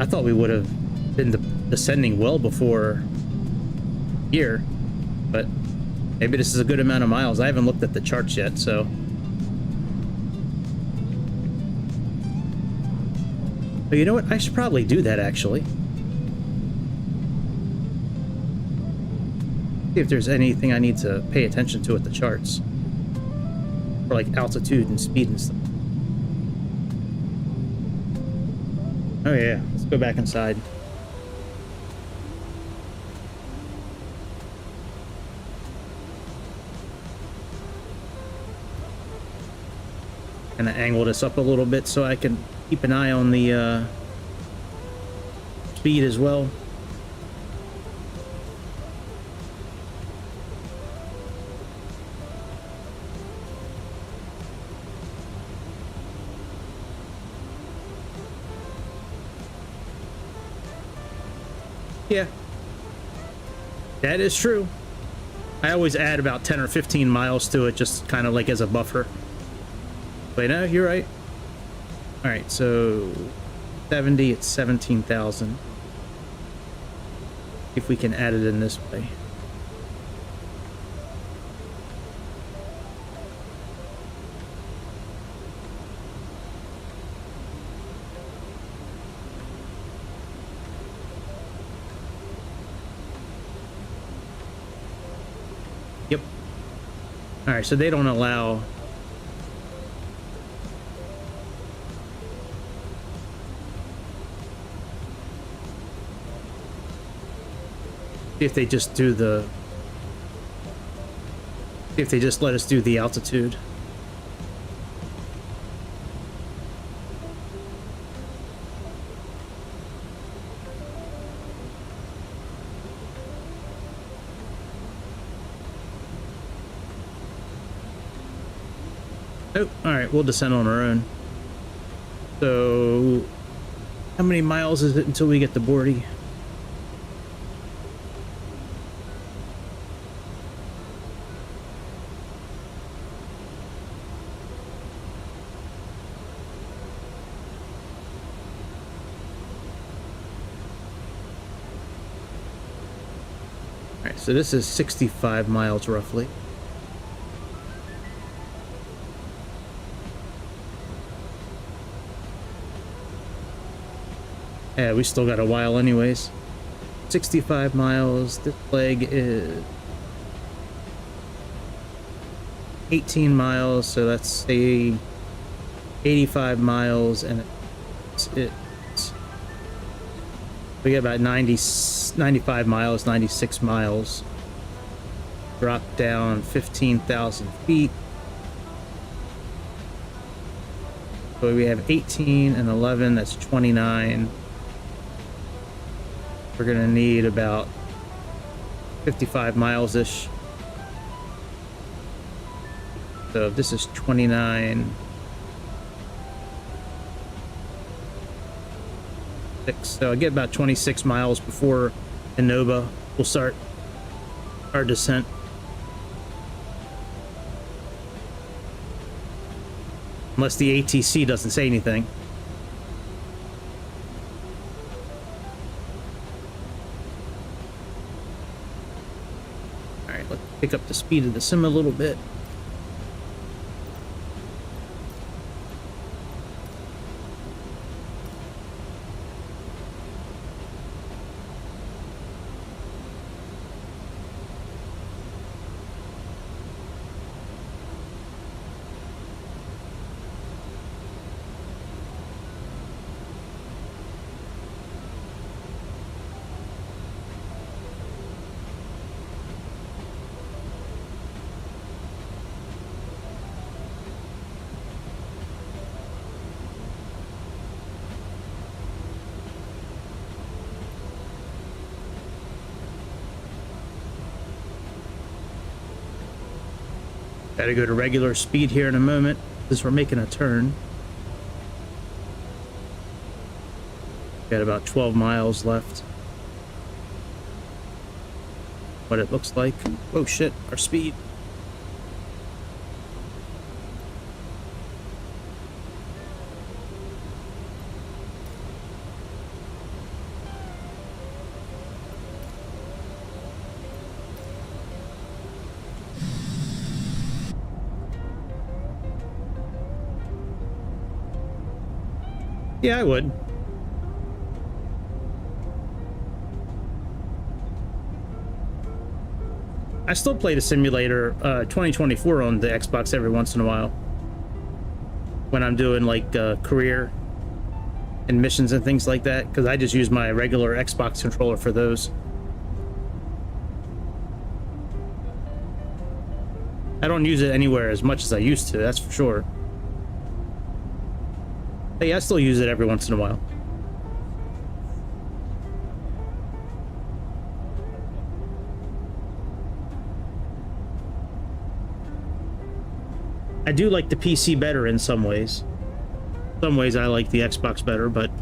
I thought we would have been descending well before here, but maybe this is a good amount of miles. I haven't looked at the charts yet, so. But you know what? I should probably do that, actually. See if there's anything I need to pay attention to at the charts. For like altitude and speed and stuff. Oh yeah, let's go back inside. Gonna angle this up a little bit so I can keep an eye on the speed as well. Yeah, that is true. I always add about 10 or 15 miles to it, just kind of like as a buffer. But no, you're right. All right, so 70, it's 17,000. If we can add it in this way. Yep. All right, so they don't allow if they just do the, if they just let us do the altitude. Oh, all right, we'll descend on our own. So how many miles is it until we get to Bordy? So this is 65 miles roughly. Yeah, we still got a while anyways. 65 miles. This leg is 18 miles, so let's say 85 miles, and it's we got about 95 miles, 96 miles. drop down 15,000 feet. So we have 18 and 11, that's 29. We're gonna need about 55 miles-ish. So this is 29. 6. So I get about 26 miles before Lenovo will start our descent. Unless the ATC doesn't say anything. Alright, let's pick up the speed of the sim a little bit. Gotta go to regular speed here in a moment, since we're making a turn. Got about 12 miles left. What it looks like. Oh shit, our speed. Yeah, I would. I still play the simulator 2024 on the Xbox every once in a while. When I'm doing like career and missions and things like that, because I just use my regular Xbox controller for those. I don't use it anywhere as much as I used to, that's for sure. But yeah, I still use it every once in a while. I do like the PC better in some ways. Some ways I like the Xbox better, but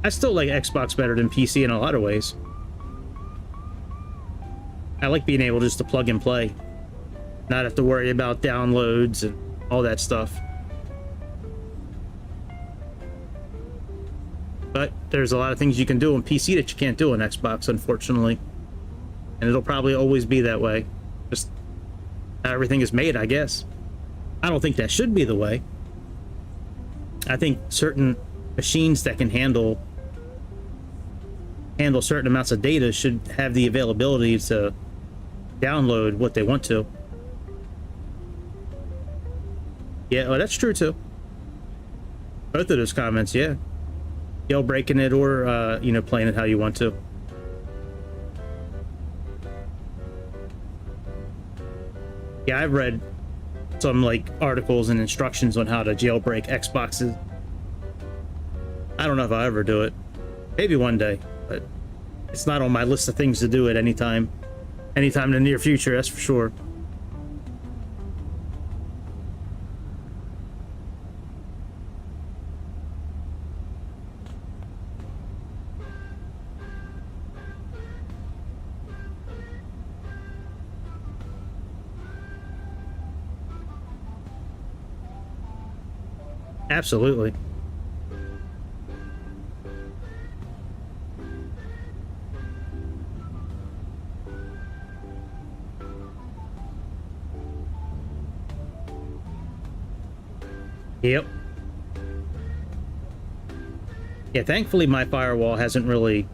I still like Xbox better than PC in a lot of ways. I like being able just to plug and play. Not have to worry about downloads and all that stuff. But there's a lot of things you can do on PC that you can't do on Xbox, unfortunately. And it'll probably always be that way. Just how everything is made, I guess. I don't think that should be the way. I think certain machines that can handle certain amounts of data should have the availability to download what they want to. Yeah, well, that's true too. Both of those comments, yeah. Jailbreaking it or, you know, playing it how you want to. Yeah, I've read some, like, articles and instructions on how to jailbreak Xboxes. I don't know if I'll ever do it. Maybe one day, but it's not on my list of things to do at any time. Anytime in the near future, that's for sure. Absolutely. Yep. Yeah, thankfully my firewall hasn't really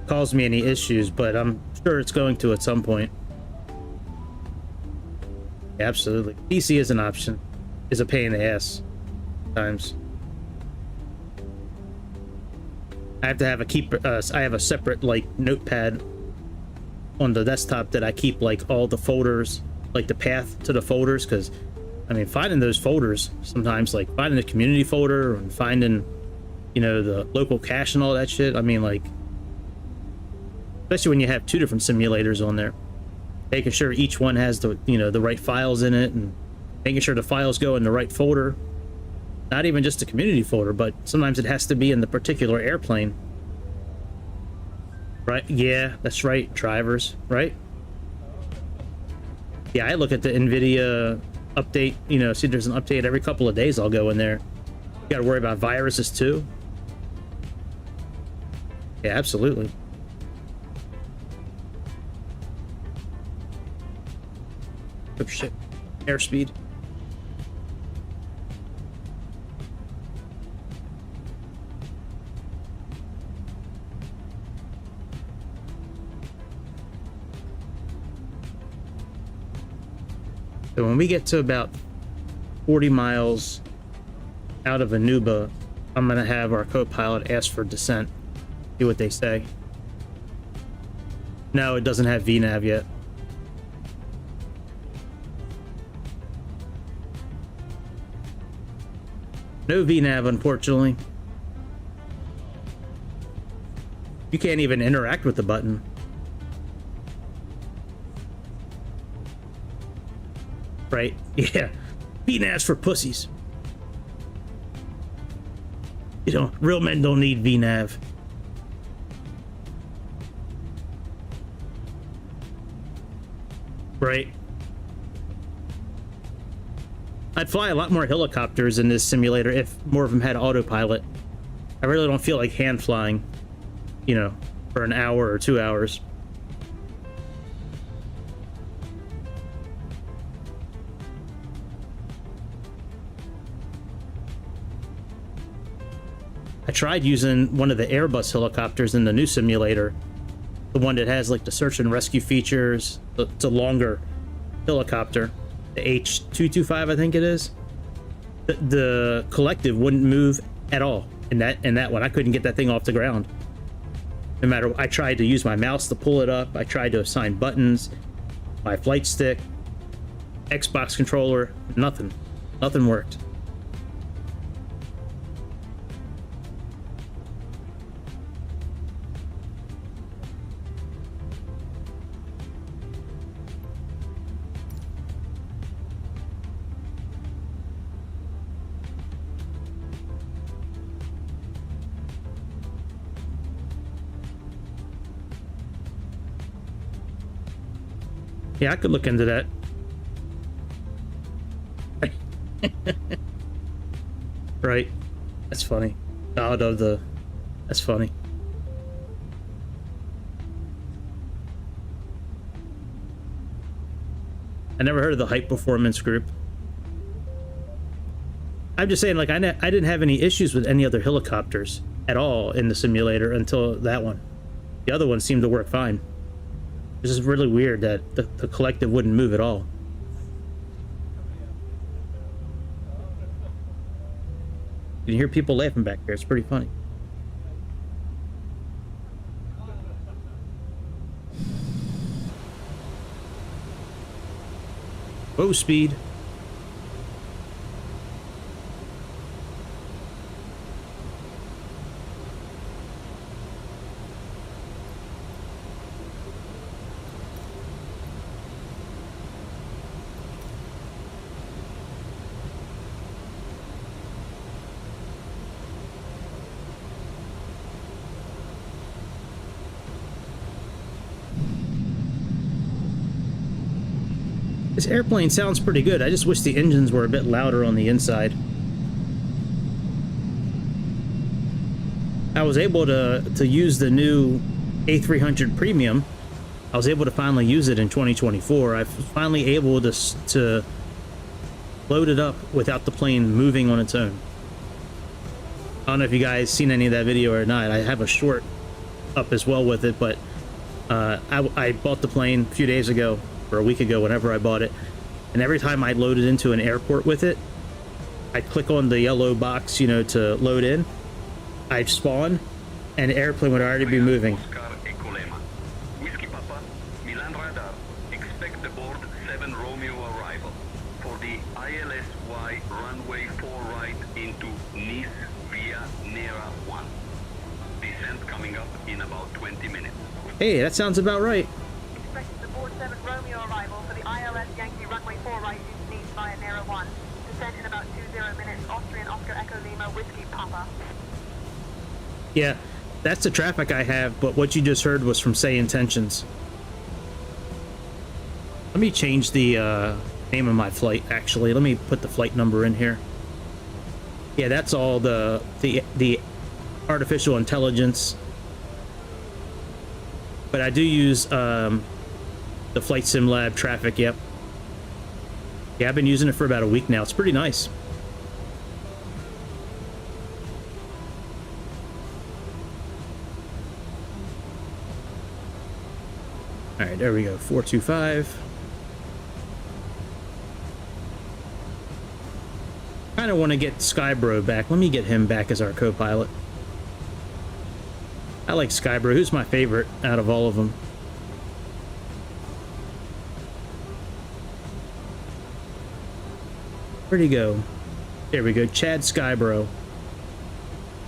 cause me any issues, but I'm sure it's going to at some point. Yeah, absolutely. PC is an option. Is a pain in the ass times. I have to have I have a separate like notepad on the desktop that I keep like all the folders, like the path to the folders, because I mean finding those folders sometimes, like finding the community folder and finding, you know, the local cache and all that shit. I mean, like, especially when you have two different simulators on there, making sure each one has the, you know, the right files in it, and making sure the files go in the right folder. Not even just the community folder, but sometimes it has to be in the particular airplane. Right? Yeah, that's right. Drivers, right? Yeah, I look at the NVIDIA update, you know, see there's an update every couple of days. I'll go in there. You gotta worry about viruses too. Yeah, absolutely. Oh shit. Airspeed. So when we get to about 40 miles out of Anuba, I'm gonna have our co-pilot ask for descent. See what they say. No, it doesn't have VNav yet. No VNav, unfortunately. You can't even interact with the button. Right? Yeah. VNav's for pussies. You know, real men don't need VNav. Right? I'd fly a lot more helicopters in this simulator if more of them had autopilot. I really don't feel like hand flying, you know, for an hour or 2 hours. I tried using one of the Airbus helicopters in the new simulator, the one that has like the search and rescue features. It's a longer helicopter, the H225 I think it is. The collective wouldn't move at all in that one. I couldn't get that thing off the ground. No matter, I tried to use my mouse to pull it up, I tried to assign buttons, my flight stick, Xbox controller, nothing worked. Yeah, I could look into that. Right. That's funny. God of the... That's funny. I never heard of the Hype Performance Group. I'm just saying, like, I didn't have any issues with any other helicopters at all in the simulator until that one. The other one seemed to work fine. This is really weird that the collective wouldn't move at all. You can hear people laughing back there. It's pretty funny. Whoa, speed. This airplane sounds pretty good. I just wish the engines were a bit louder on the inside. I was able to use the new A300 Premium. I was able to finally use it in 2024. I was finally able to load it up without the plane moving on its own. I don't know if you guys seen any of that video or not. I have a short up as well with it, but I bought the plane a few days ago, or a week ago, whenever I bought it, and every time I loaded into an airport with it, I'd click on the yellow box, you know, to load in. I'd spawn, and the airplane would already be moving. Oscar Echo Lima. Whiskey Papa, Milan Radar. Expect aboard 7 Romeo arrival for the ILSY runway 4 right into Nice via Nera 1. Descent coming up in about 20 minutes. Hey, that sounds about right. Expected aboard 7 Romeo arrival for the ILS Yankee runway 4 right into Nice via Nera 1. Descent in about 20 minutes. Austrian Oscar Echo Lima, Whiskey Papa. Yeah, that's the traffic I have, but what you just heard was from Sayintentions. Let me change the name of my flight, actually. Let me put the flight number in here. Yeah, that's all the artificial intelligence. But I do use the FlightSim Lab traffic, yep. Yeah, I've been using it for about a week now. It's pretty nice. All right, there we go, 425. Kind of want to get Skybro back. Let me get him back as our co-pilot. I like Skybro. Who's my favorite out of all of them? Where'd he go? There we go, Chad Skybro.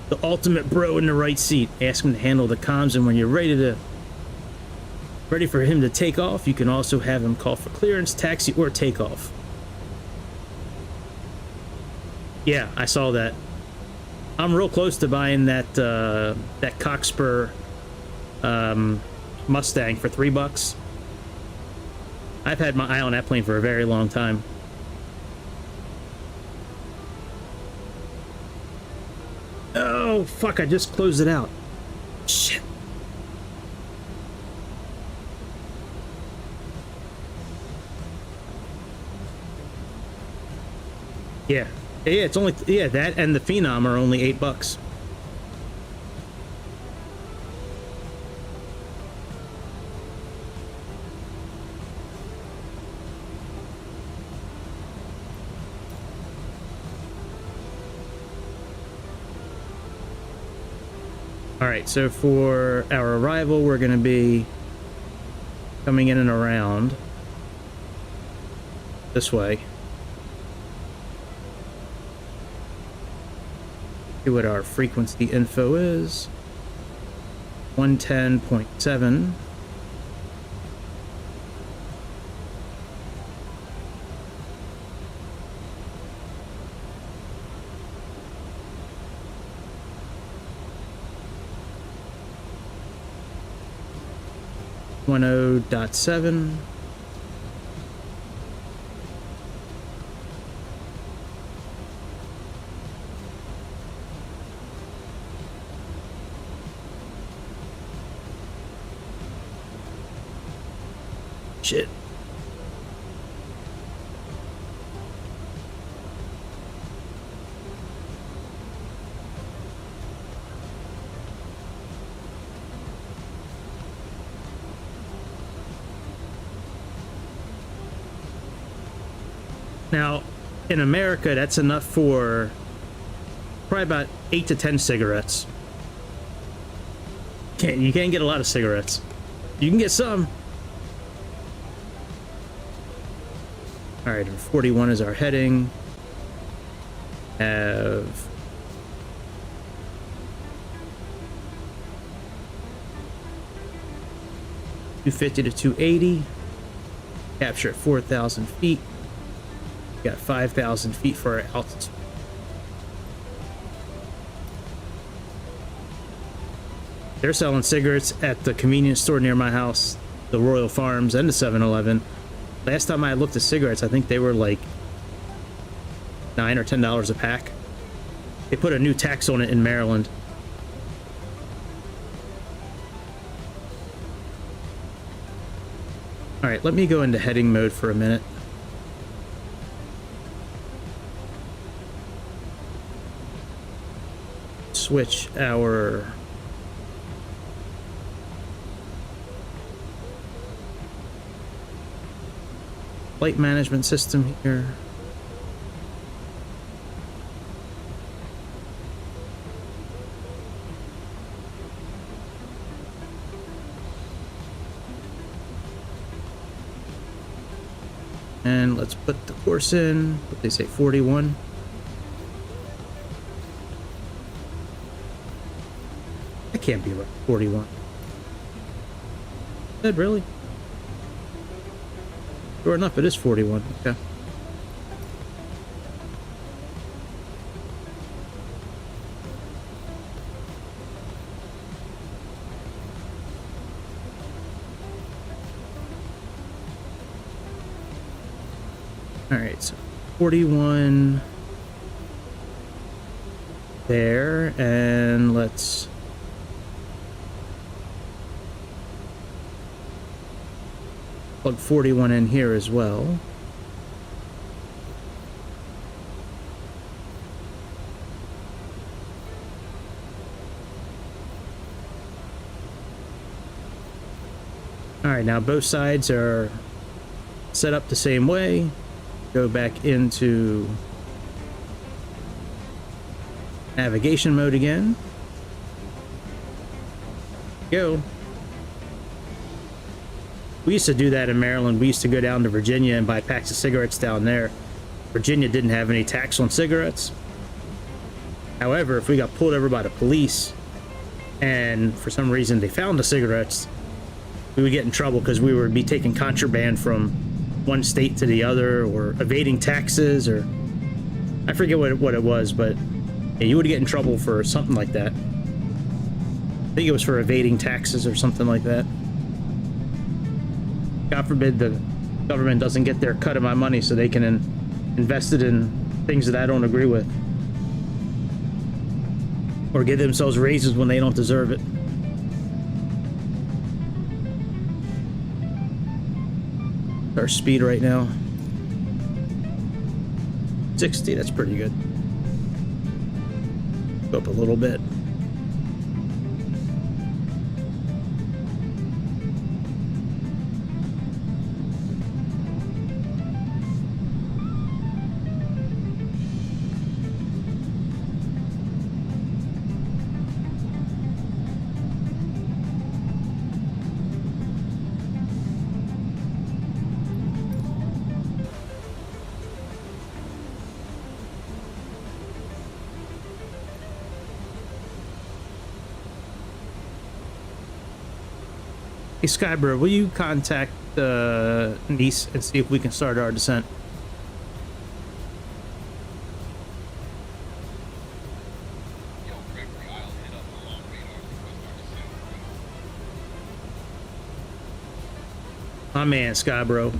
The ultimate bro in the right seat. Ask him to handle the comms, and when you're ready for him to take off, you can also have him call for clearance, taxi, or takeoff. Yeah, I saw that. I'm real close to buying that that Cockspur Mustang for $3. I've had my eye on that plane for a very long time. Oh, fuck, I just closed it out. Shit. Yeah, it's only, yeah, that and the Phenom are only $8. All right, so for our arrival, we're going to be coming in and around this way. See what our frequency info is. 110.7. .7. Shit. Now, in America, that's enough for probably about 8 to 10 cigarettes. You can't get a lot of cigarettes. You can get some. All right, 41 is our heading. Have 250 to 280. Capture at 4,000 feet. Got 5,000 feet for our altitude. They're selling cigarettes at the convenience store near my house, the Royal Farms, and the 7-Eleven. Last time I looked at cigarettes, I think they were like $9 or $10 a pack. They put a new tax on it in Maryland. All right, let me go into heading mode for a minute. Switch our flight management system here. And let's put the course in. What they say, 41. That can't be right. 41. That really? Sure enough, it is 41. Okay. Alright, so 41 there, and let's plug 41 in here as well. Alright, now both sides are set up the same way. Go back into navigation mode again. Go. We used to do that in Maryland. We used to go down to Virginia and buy packs of cigarettes down there. Virginia didn't have any tax on cigarettes. However, if we got pulled over by the police and for some reason they found the cigarettes, we would get in trouble because we would be taking contraband from one state to the other, or evading taxes, or I forget what it was, but yeah, you would get in trouble for something like that. I think it was for evading taxes or something like that. God forbid the government doesn't get their cut of my money so they can invest it in things that I don't agree with, or give themselves raises when they don't deserve it. Our speed right now, 60. That's pretty good. Go up a little bit. Hey Skybro, will you contact Nice and see if we can start our descent? My man, Skybro.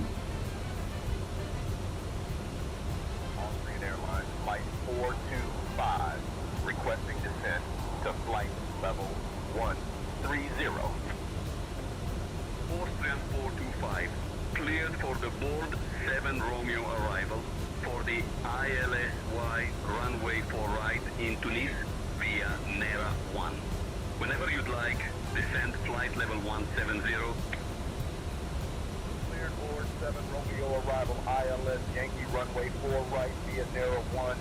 Austrian Airlines Flight 425, requesting descent to flight level 130. Austrian 425, cleared for the board 7 Romeo arrival for the ILSY runway for right into Nice via Nera 1. Whenever you'd like, descend flight level 170. Cleared board 7 Romeo arrival ILS Yankee runway 4 right via Nera 1.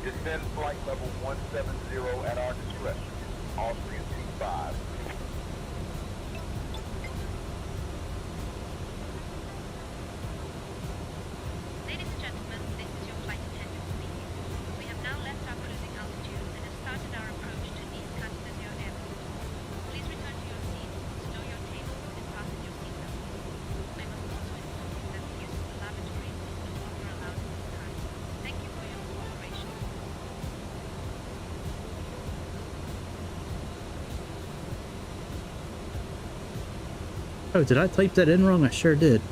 Descend flight level 170 at our discretion. Austrian 25. Ladies and gentlemen, this is your flight attendant speaking. We have now left our cruising altitude and have started our approach to Nice Castellio Airport. Please return to your seats, stow your table, and fasten your seatbelt. I must also inform you that the use of the lavatory is no longer allowed at this time. Thank you for your cooperation. Oh, did I type that in wrong? I sure did.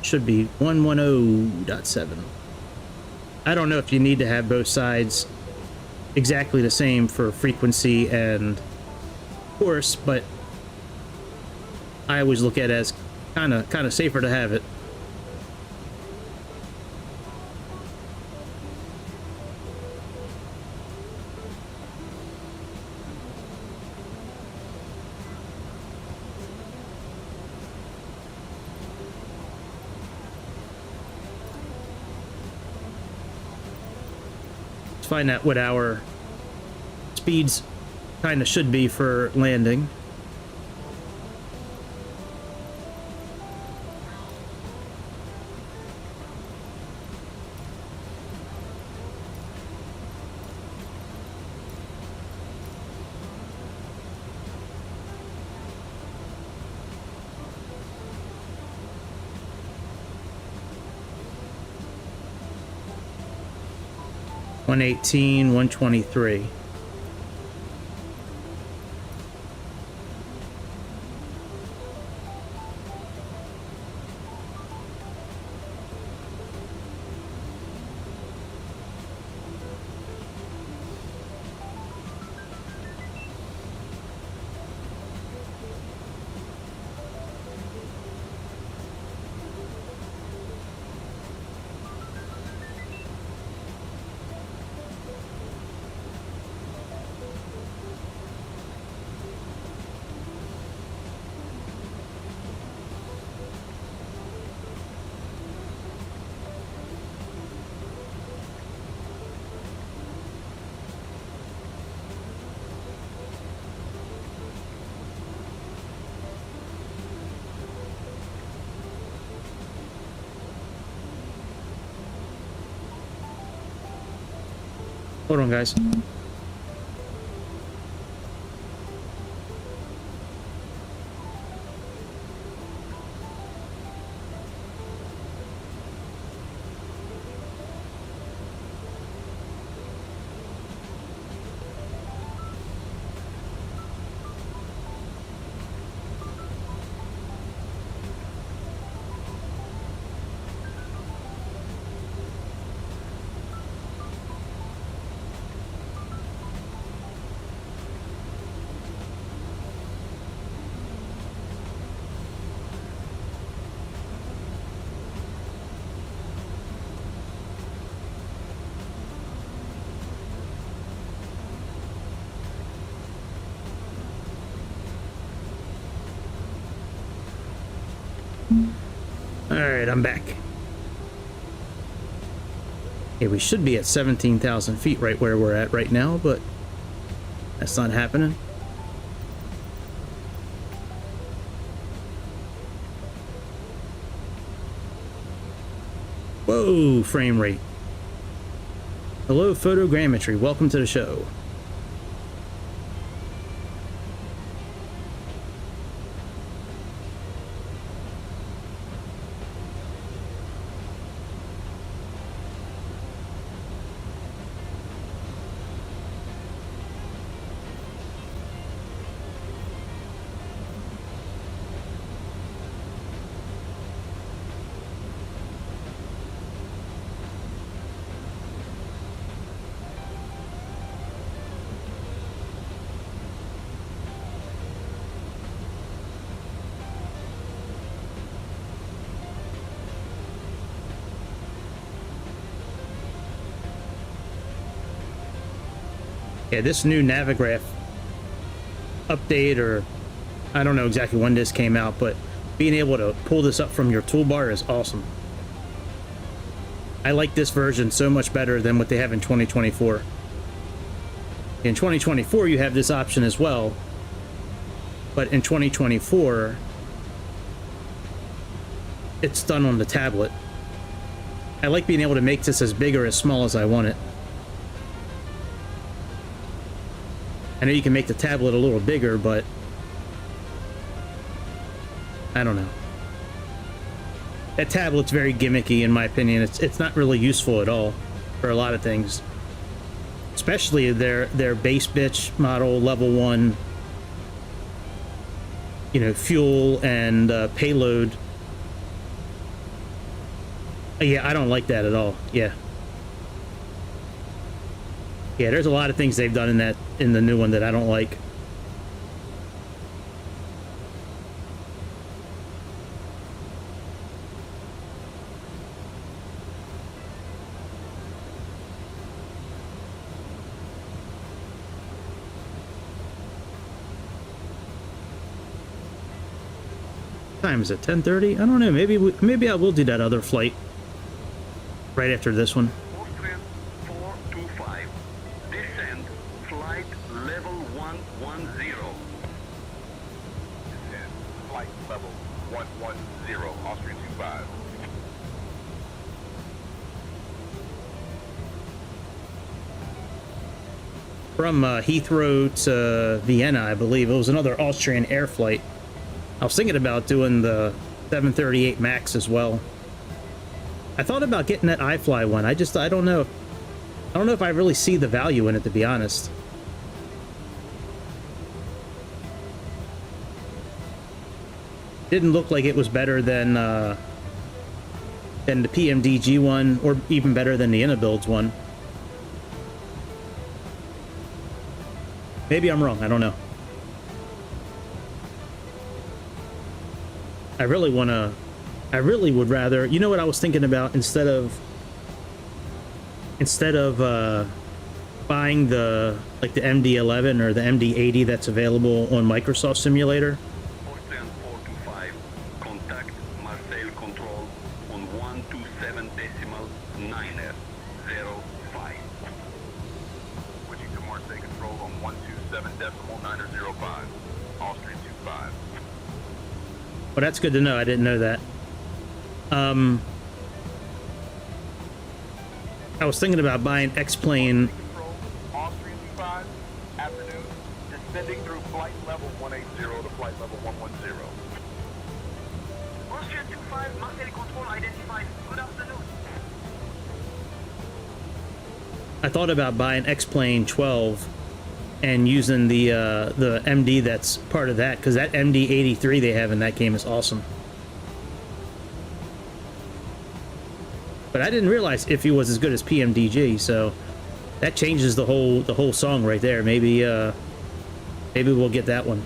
Should be 110.7. I don't know if you need to have both sides exactly the same for frequency and course, but I always look at it as kind of safer to have it. find out what our speeds kind of should be for landing. $118, $123. Hold on, guys. Alright, I'm back. Okay, we should be at 17,000 feet right where we're at right now, but that's not happening. Whoa, frame rate. Hello, photogrammetry. Welcome to the show. Yeah, this new Navigraph update, or I don't know exactly when this came out, but being able to pull this up from your toolbar is awesome. I like this version so much better than what they have in 2024. In 2024, you have this option as well, but in 2024, it's done on the tablet. I like being able to make this as big or as small as I want it. I know you can make the tablet a little bigger, but I don't know. That tablet's very gimmicky in my opinion. It's not really useful at all for a lot of things. Especially their base bitch model level 1, you know, fuel and payload. Yeah, I don't like that at all. Yeah, there's a lot of things they've done in the new one that I don't like. Time is it 10:30? I don't know. Maybe I will do that other flight right after this one. Austrian 425, 110, Austrian 25. From Heathrow to Vienna, I believe. It was another Austrian Air flight. I was thinking about doing the 738 MAX as well. I thought about getting that iFly one. I don't know. I don't know if I really see the value in it, to be honest. Didn't look like it was better than the PMDG one, or even better than the Inabuilds one. Maybe I'm wrong. I don't know. I really would rather, you know what I was thinking about, instead of buying the MD-11 or the MD-80 that's available on Microsoft Simulator. Austrian 425, contact Marseille control on 127.905. Switching to Marseille control on 127.905, Austrian 25. Well, that's good to know. I didn't know that. I was thinking about buying X-Plane. Control, Austrian 25, afternoon, descending through flight level 180 to flight level 110. Austrian 25, Marseille control identified. Good afternoon. I thought about buying X-Plane 12 and using the MD that's part of that, because that MD-83 they have in that game is awesome. But I didn't realize Iffy was as good as PMDG, so that changes the whole song right there. Maybe we'll get that one.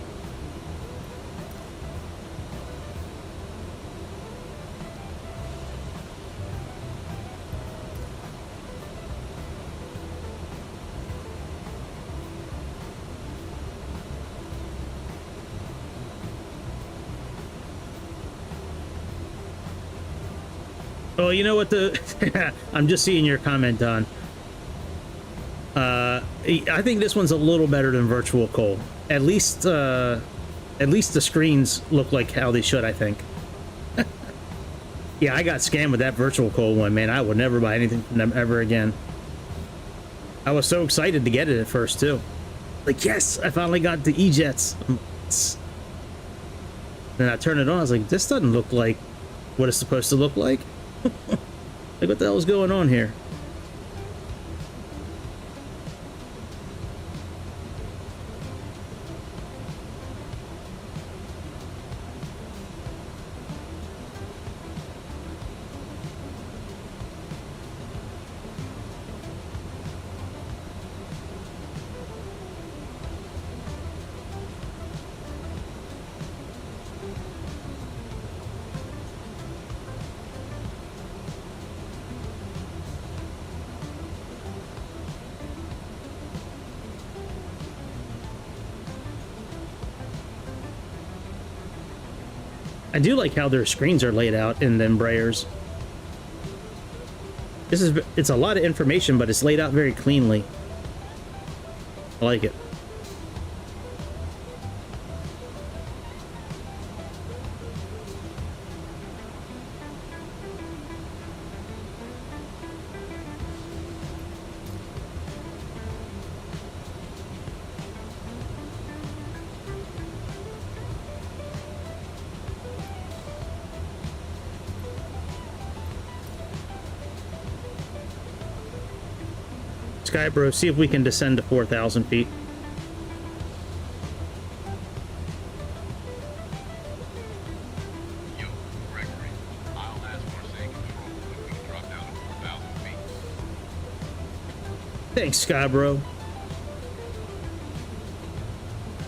Oh, you know what I'm just seeing your comment, Don. I think this one's a little better than Virtual Coal. At least the screens look like how they should, I think. Yeah, I got scammed with that Virtual Coal one, man. I would never buy anything from them ever again. I was so excited to get it at first, too. Like, yes, I finally got the E-Jets. Then I turned it on, I was like, this doesn't look like what it's supposed to look like. Like, what the hell is going on here? I do like how their screens are laid out in the Embraers. It's a lot of information, but it's laid out very cleanly. I like it. Skybro, see if we can descend to 4,000 feet. Yo, Gregory, I'll ask Marseille control if we can drop down to 4,000 feet. Thanks, Skybro.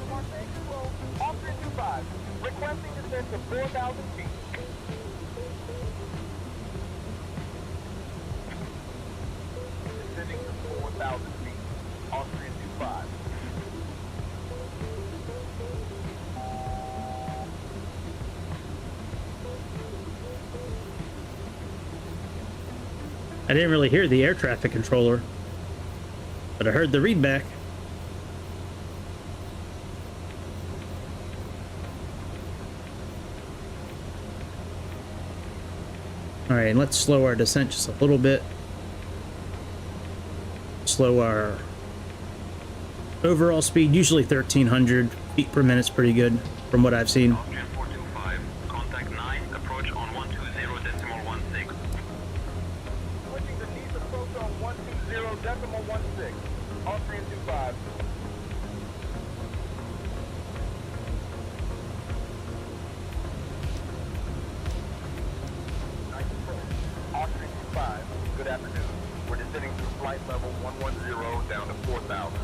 Marseille control, Austrian 25, requesting descent to 4,000 feet. Descending to 4,000 feet, Austrian 25. I didn't really hear the air traffic controller, but I heard the readback. All right, let's slow our descent just a little bit. Slow our overall speed, usually 1,300 feet per minute is pretty good from what I've seen. Austrian 425, contact 9, approach on 120.16. Switching to Nice approach on 120.16. Austrian 25. Nice approach. Austrian 25. Good afternoon. We're descending through flight level 110 down to 4,000.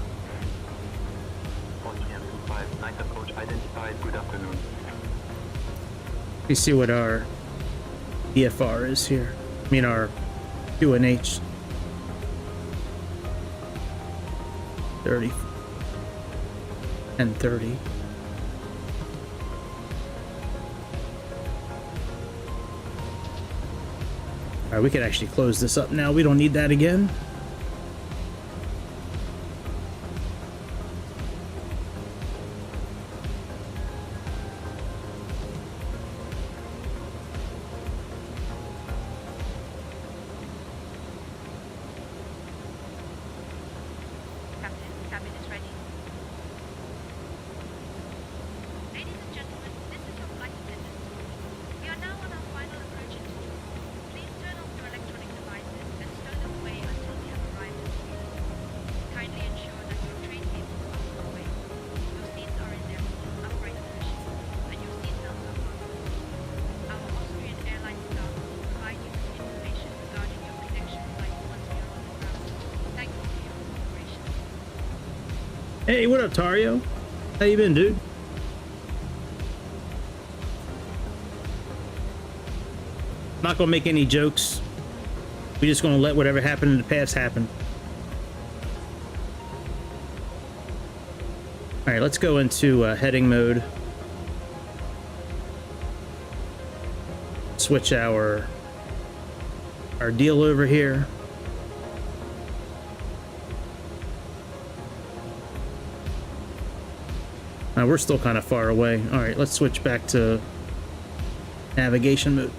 Austrian 25, night approach identified. Good afternoon. Let me see what our EFR is here. I mean our QNH. 30 and 30. All right, we can actually close this up now. We don't need that again. Captain, cabin is ready. Ladies and gentlemen, this is your flight attendant. We are now on our final approach into Vienna. Please turn off your electronic devices and stow them away until we have arrived at Vienna. Kindly ensure that your tray tables are put away. Your seats are in their upright position, and your seatbelts are fastened. Our Austrian airline staff will provide you with information regarding your connection flight once we are on the ground. Thank you for your cooperation. Hey, what up, Tario? How you been, dude? Not gonna make any jokes. We're just gonna let whatever happened in the past happen. All right, let's go into heading mode. Switch our deal over here. We're still kind of far away. All right, let's switch back to navigation mode.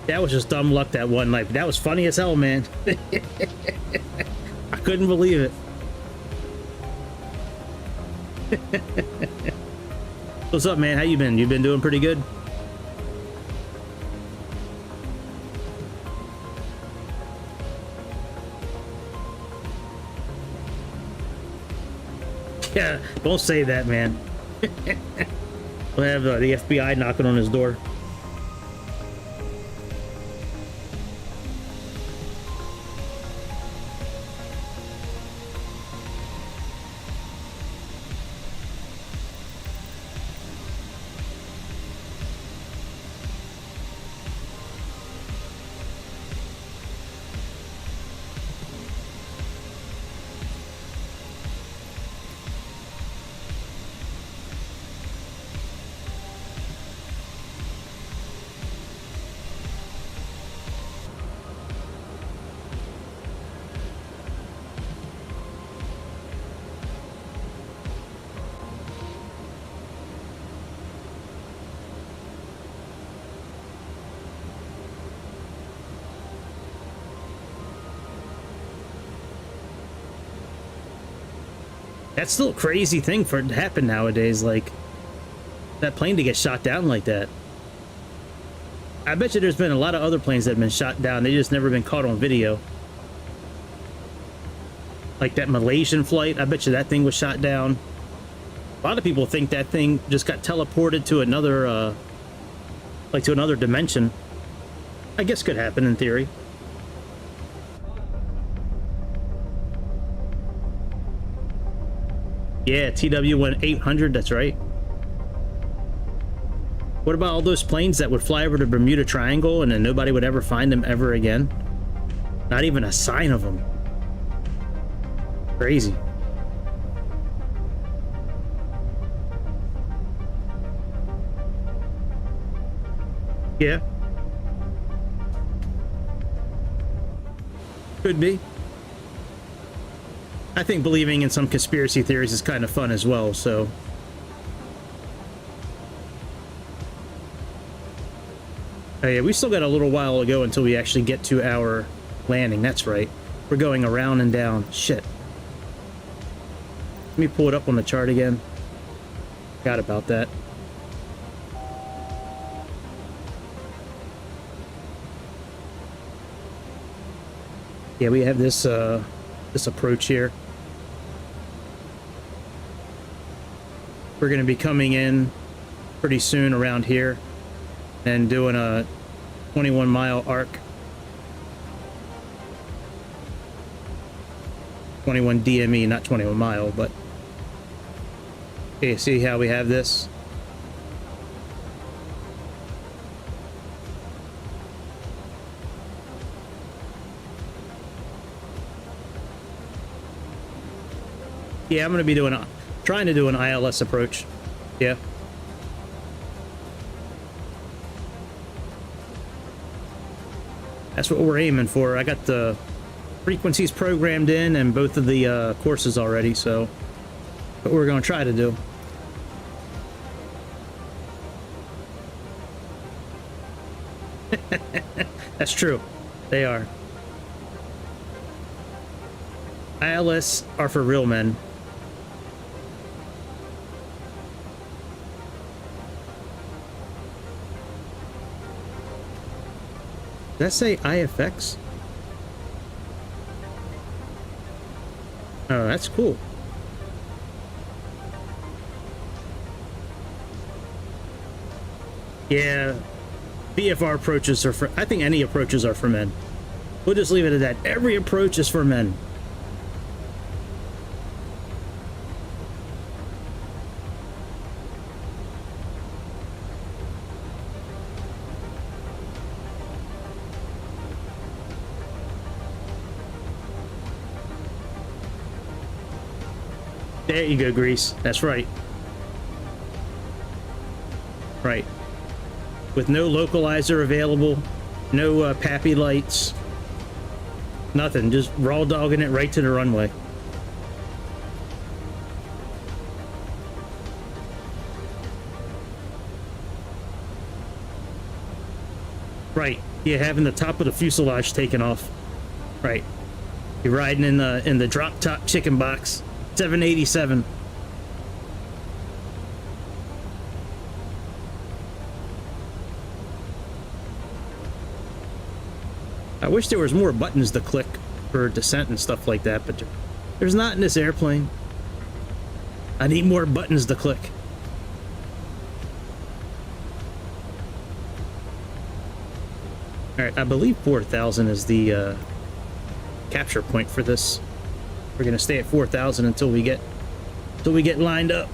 That was just dumb luck that one night. That was funny as hell, man. I couldn't believe it. What's up, man? How you been? You been doing pretty good? Yeah, don't say that, man. We'll have the FBI knocking on his door. That's still a crazy thing for it to happen nowadays, like that plane to get shot down like that. I bet you there's been a lot of other planes that have been shot down, they just never been caught on video. Like that Malaysian flight, I bet you that thing was shot down. A lot of people think that thing just got teleported to another, like to another dimension. I guess could happen in theory. Yeah, TW-1800, that's right. What about all those planes that would fly over the Bermuda Triangle and then nobody would ever find them ever again? Not even a sign of them. Crazy. Yeah. Could be. I think believing in some conspiracy theories is kind of fun as well, so Oh yeah, we still got a little while to go until we actually get to our landing. That's right. We're going around and down. Shit. Let me pull it up on the chart again. Forgot about that. Yeah, we have this this approach here. We're going to be coming in pretty soon around here and doing a 21-mile arc. 21 DME, not 21 mile, but okay, see how we have this? Yeah, I'm going to be trying to do an ILS approach. Yeah. That's what we're aiming for. I got the frequencies programmed in and both of the courses already, so what we're going to try to do. That's true. They are. ILS are for real men. Did that say IFX? Oh, that's cool. Yeah, VFR approaches are for, I think any approaches are for men. We'll just leave it at that. Every approach is for men. There you go, Grease. That's right. Right. With no localizer available, no pappy lights, nothing. Just raw dogging it right to the runway. Right. Yeah, having the top of the fuselage taken off. Right. You're riding in the drop top chicken box. 787. I wish there was more buttons to click for descent and stuff like that, but there's not in this airplane. I need more buttons to click. Alright, I believe 4,000 is the capture point for this. We're gonna stay at 4,000 until we get lined up.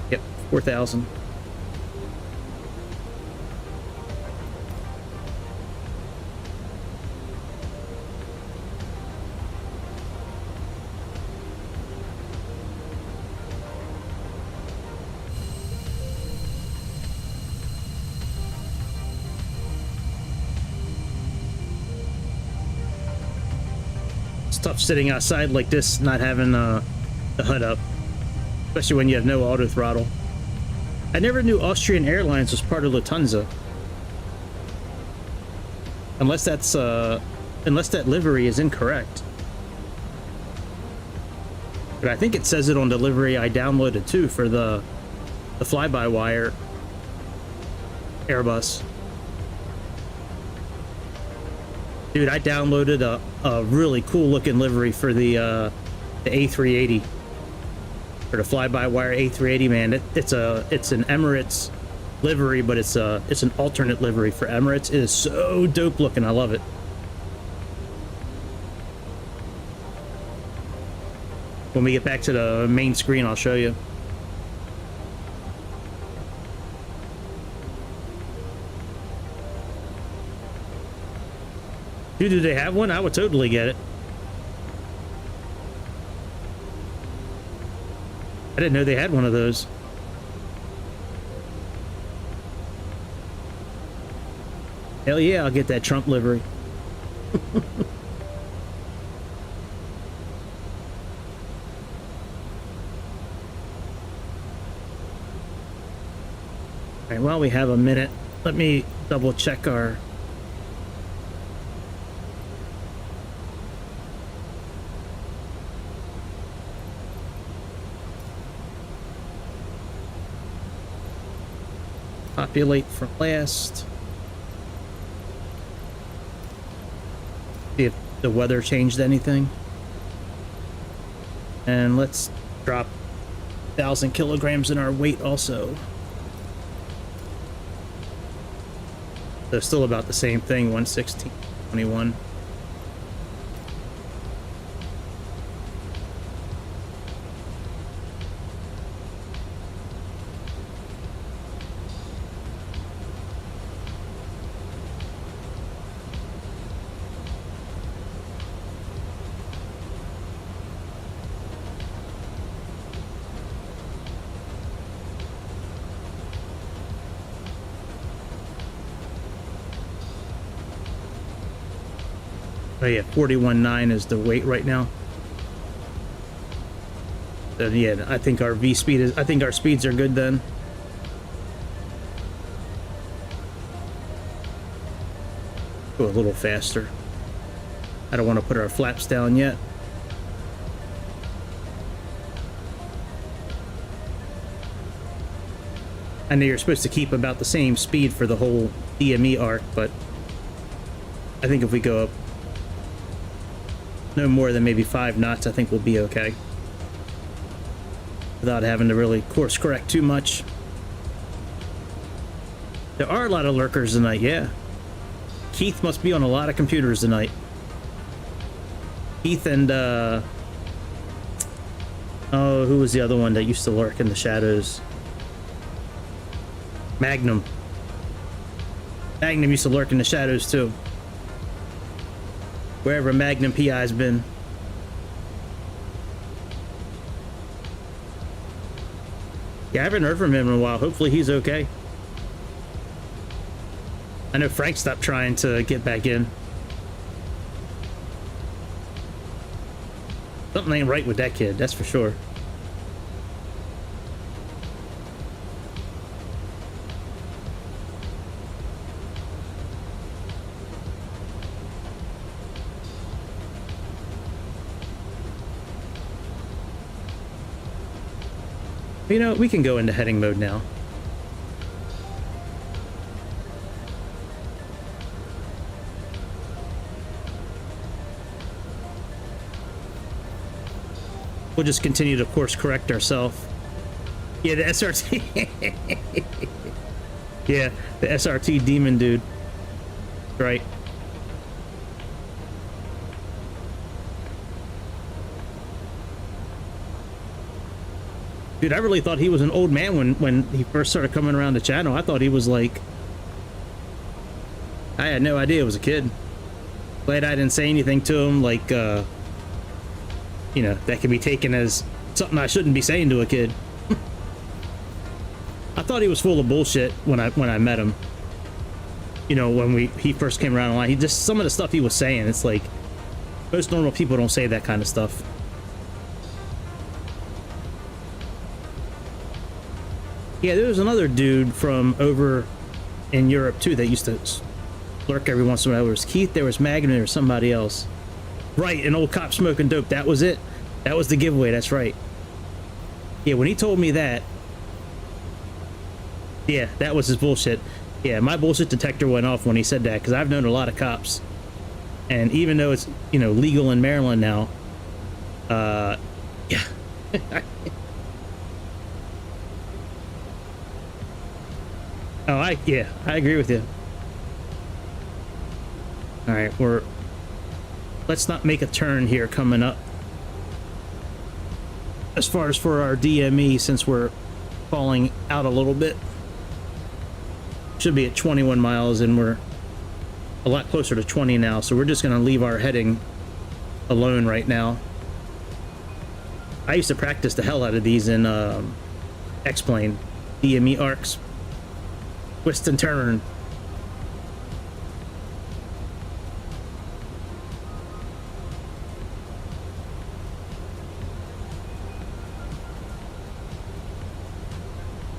Yep, 4,000. Tough sitting outside like this, not having the HUD up, especially when you have no auto throttle. I never knew Austrian Airlines was part of Lufthansa, unless that's unless that livery is incorrect. But I think it says it on the livery I downloaded too for the fly-by-wire Airbus. Dude, I downloaded a really cool looking livery for the A380, for the fly-by-wire A380. Man, it's an Emirates livery, but it's an alternate livery for Emirates. It is so dope looking. I love it. When we get back to the main screen, I'll show you. Dude, do they have one? I would totally get it. I didn't know they had one of those. Hell yeah, I'll get that Trump livery. right, while we have a minute, let me double check our populate from last. See if the weather changed anything. And let's drop 1,000 kilograms in our weight also. So still about the same thing, 116.21. Oh yeah, 41.9 is the weight right now. So yeah, I think our V speed is, I think our speeds are good then. Go a little faster. I don't want to put our flaps down yet. I know you're supposed to keep about the same speed for the whole DME arc, but I think if we go up no more than maybe 5 knots, I think we'll be okay. Without having to really course correct too much. There are a lot of lurkers tonight, yeah. Keith must be on a lot of computers tonight. Keith and, oh, who was the other one that used to lurk in the shadows? Magnum. Magnum used to lurk in the shadows too. Wherever Magnum PI's been. Yeah, I haven't heard from him in a while. Hopefully he's okay. I know Frank stopped trying to get back in. Something ain't right with that kid, that's for sure. You know, we can go into heading mode now. We'll just continue to course correct ourselves. Yeah, the SRT. Yeah, the SRT demon dude. Right. Dude, I really thought he was an old man when he first started coming around the channel. I thought he was like... I had no idea it was a kid. Glad I didn't say anything to him, like, you know, that could be taken as something I shouldn't be saying to a kid. I thought he was full of bullshit when I met him. You know, when he first came around online. He just, some of the stuff he was saying, it's like, most normal people don't say that kind of stuff. Yeah, there was another dude from over in Europe too that used to lurk every once in a while. There was Keith, there was Magnum, there was somebody else. Right, an old cop smoking dope. That was it. That was the giveaway, that's right. Yeah, when he told me that, yeah, that was his bullshit. Yeah, my bullshit detector went off when he said that, because I've known a lot of cops. And even though it's, you know, legal in Maryland now, yeah. Oh, yeah, I agree with you. All right, let's not make a turn here coming up. As far as for our DME, since we're falling out a little bit. Should be at 21 miles, and we're a lot closer to 20 now, so we're just going to leave our heading alone right now. I used to practice the hell out of these in X-Plane, DME arcs. Twist and turn.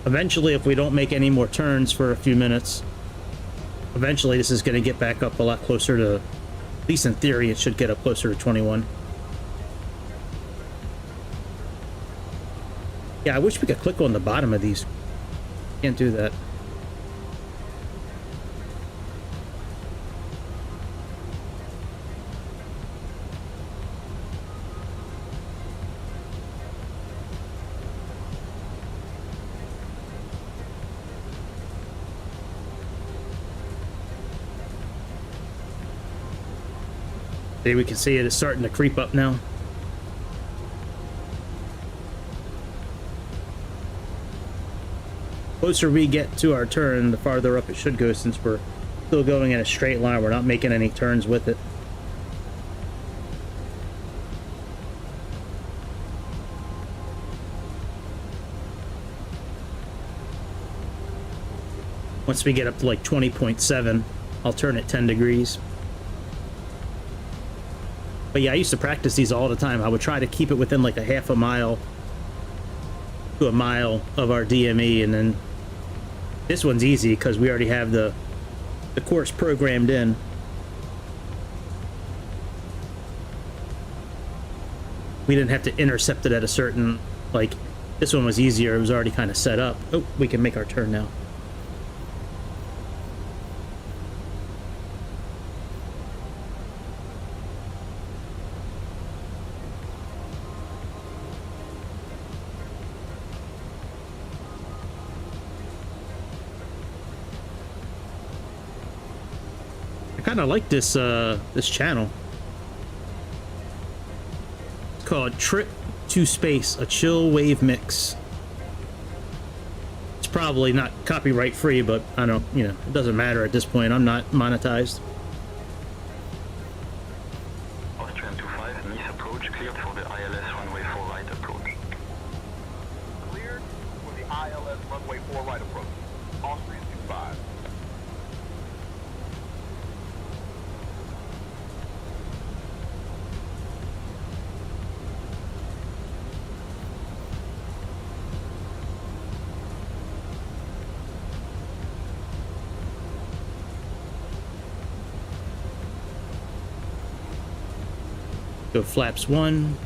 Eventually, if we don't make any more turns for a few minutes, eventually this is going to get back up a lot closer to, at least in theory, it should get up closer to 21. Yeah, I wish we could click on the bottom of these. Can't do that. See, we can see it is starting to creep up now. The closer we get to our turn, the farther up it should go, since we're still going in a straight line. We're not making any turns with it. Once we get up to like 20.7, I'll turn it 10 degrees. But yeah, I used to practice these all the time. I would try to keep it within like a half a mile to a mile of our DME, and then this one's easy because we already have the course programmed in. We didn't have to intercept it at a certain, like, this one was easier. It was already kind of set up. Oh, we can make our turn now. I kind of like this this channel. It's called Trip to Space, a chill wave mix. It's probably not copyright free, but I don't, you know, it doesn't matter at this point. I'm not monetized. Austrian 25, Nice approach cleared for the ILS runway 4 right approach. Cleared for the ILS runway 4 right approach. Austrian 25. Go flaps 1.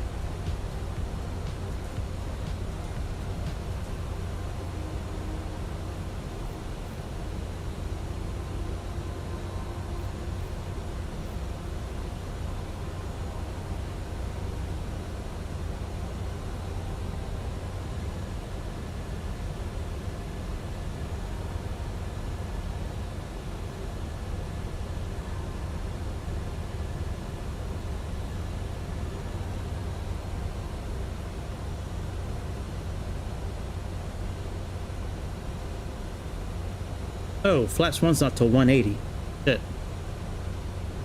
Oh, flaps 1's not till 180. Shit.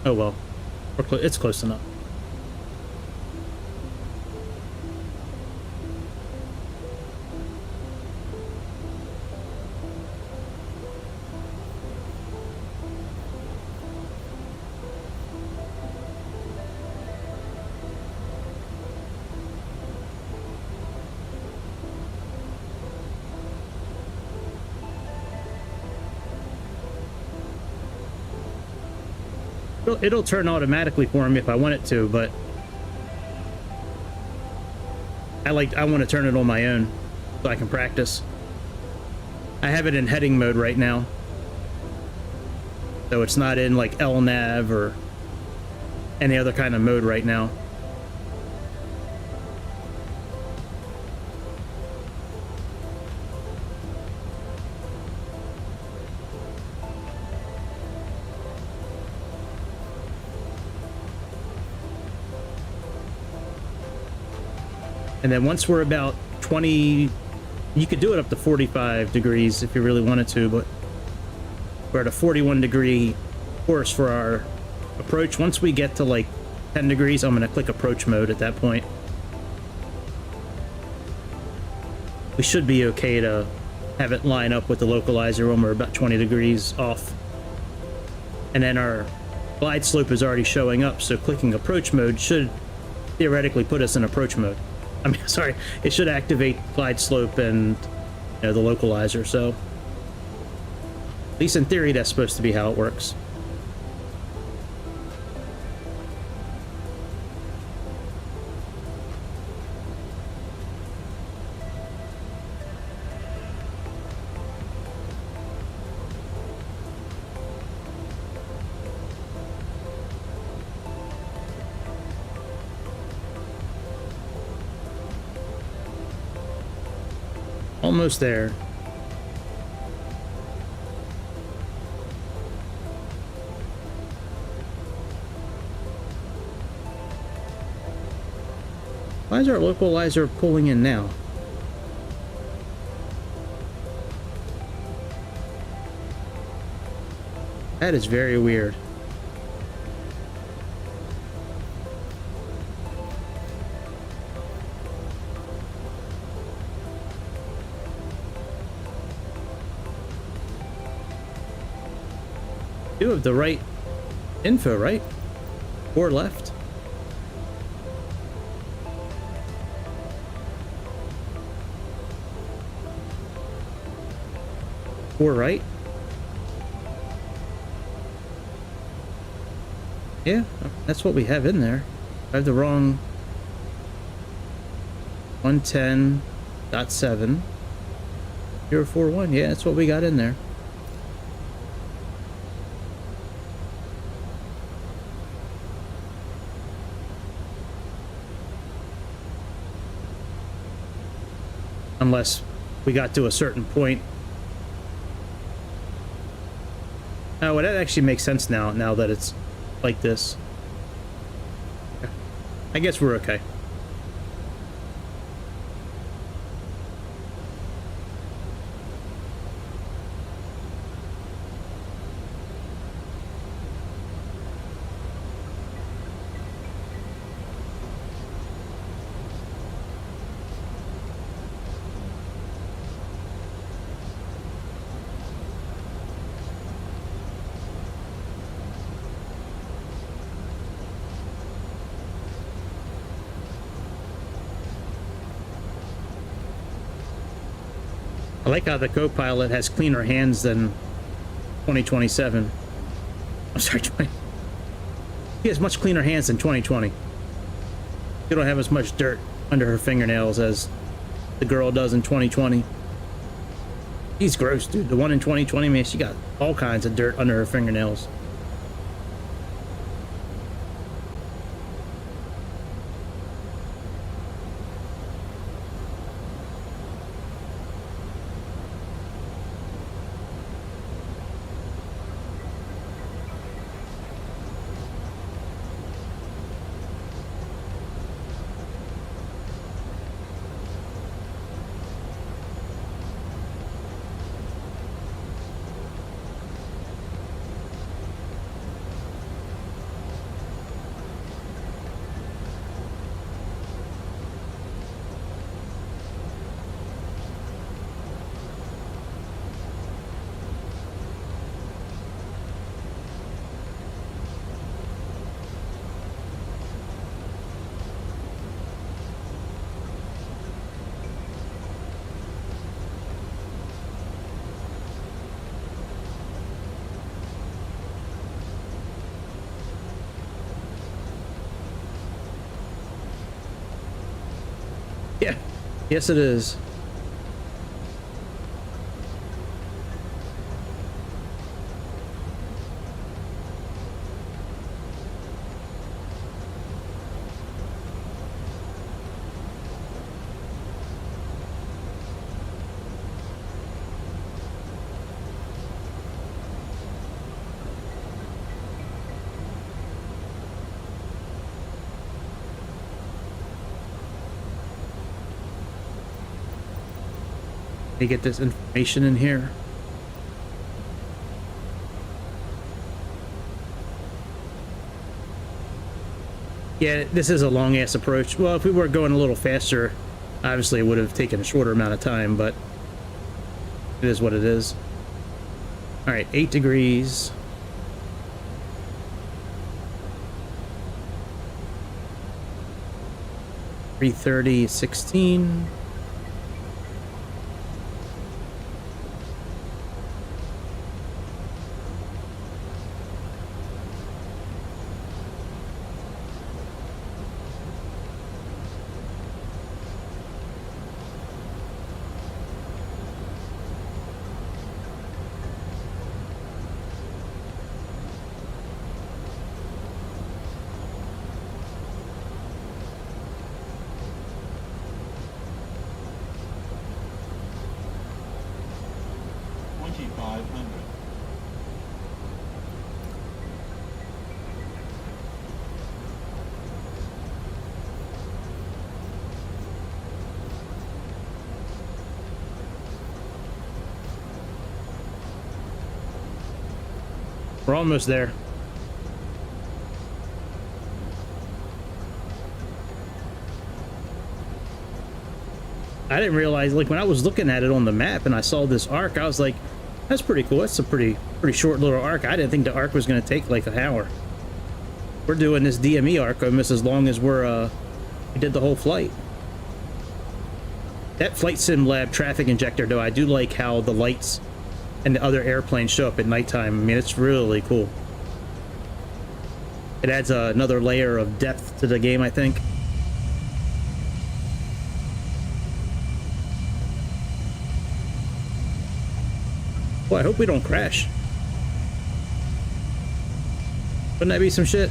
Oh well. It's close enough. It'll turn automatically for me if I want it to, but I want to turn it on my own so I can practice. I have it in heading mode right now, so it's not in like LNAV or any other kind of mode right now. And then once we're about 20, you could do it up to 45 degrees if you really wanted to, but we're at a 41 degree course for our approach. Once we get to like 10 degrees, I'm going to click approach mode at that point. We should be okay to have it line up with the localizer when we're about 20 degrees off. And then our glide slope is already showing up, so clicking approach mode should theoretically put us in approach mode. I mean, sorry, it should activate glide slope and you know, the localizer. So at least in theory, that's supposed to be how it works. Almost there. Why is our localizer pulling in now? That is very weird. You have the right info, right? Or left? Or right? Yeah, that's what we have in there. I have the wrong 110.7 041. Yeah, that's what we got in there. Unless we got to a certain point. Oh, well, that actually makes sense now that it's like this. I guess we're okay. I like how the co-pilot has cleaner hands than 2027. I'm sorry, 20. He has much cleaner hands than 2020. She don't have as much dirt under her fingernails as the girl does in 2020. He's gross, dude. The one in 2020, man, she got all kinds of dirt under her fingernails. Yeah, yes it is. Let me get this information in here. Yeah, this is a long ass approach. Well, if we were going a little faster, obviously it would have taken a shorter amount of time, but it is what it is. All right, 8 degrees. $330, 16. 500. We're almost there. I didn't realize, like, when I was looking at it on the map and I saw this arc, I was like, that's pretty cool. That's a pretty short little arc. I didn't think the arc was going to take like an hour. We're doing this DME arc almost as long as we did the whole flight. That Flight Sim Lab traffic injector, though, I do like how the lights and the other airplanes show up at nighttime. I mean, it's really cool. It adds another layer of depth to the game, I think. Boy, I hope we don't crash. Wouldn't that be some shit?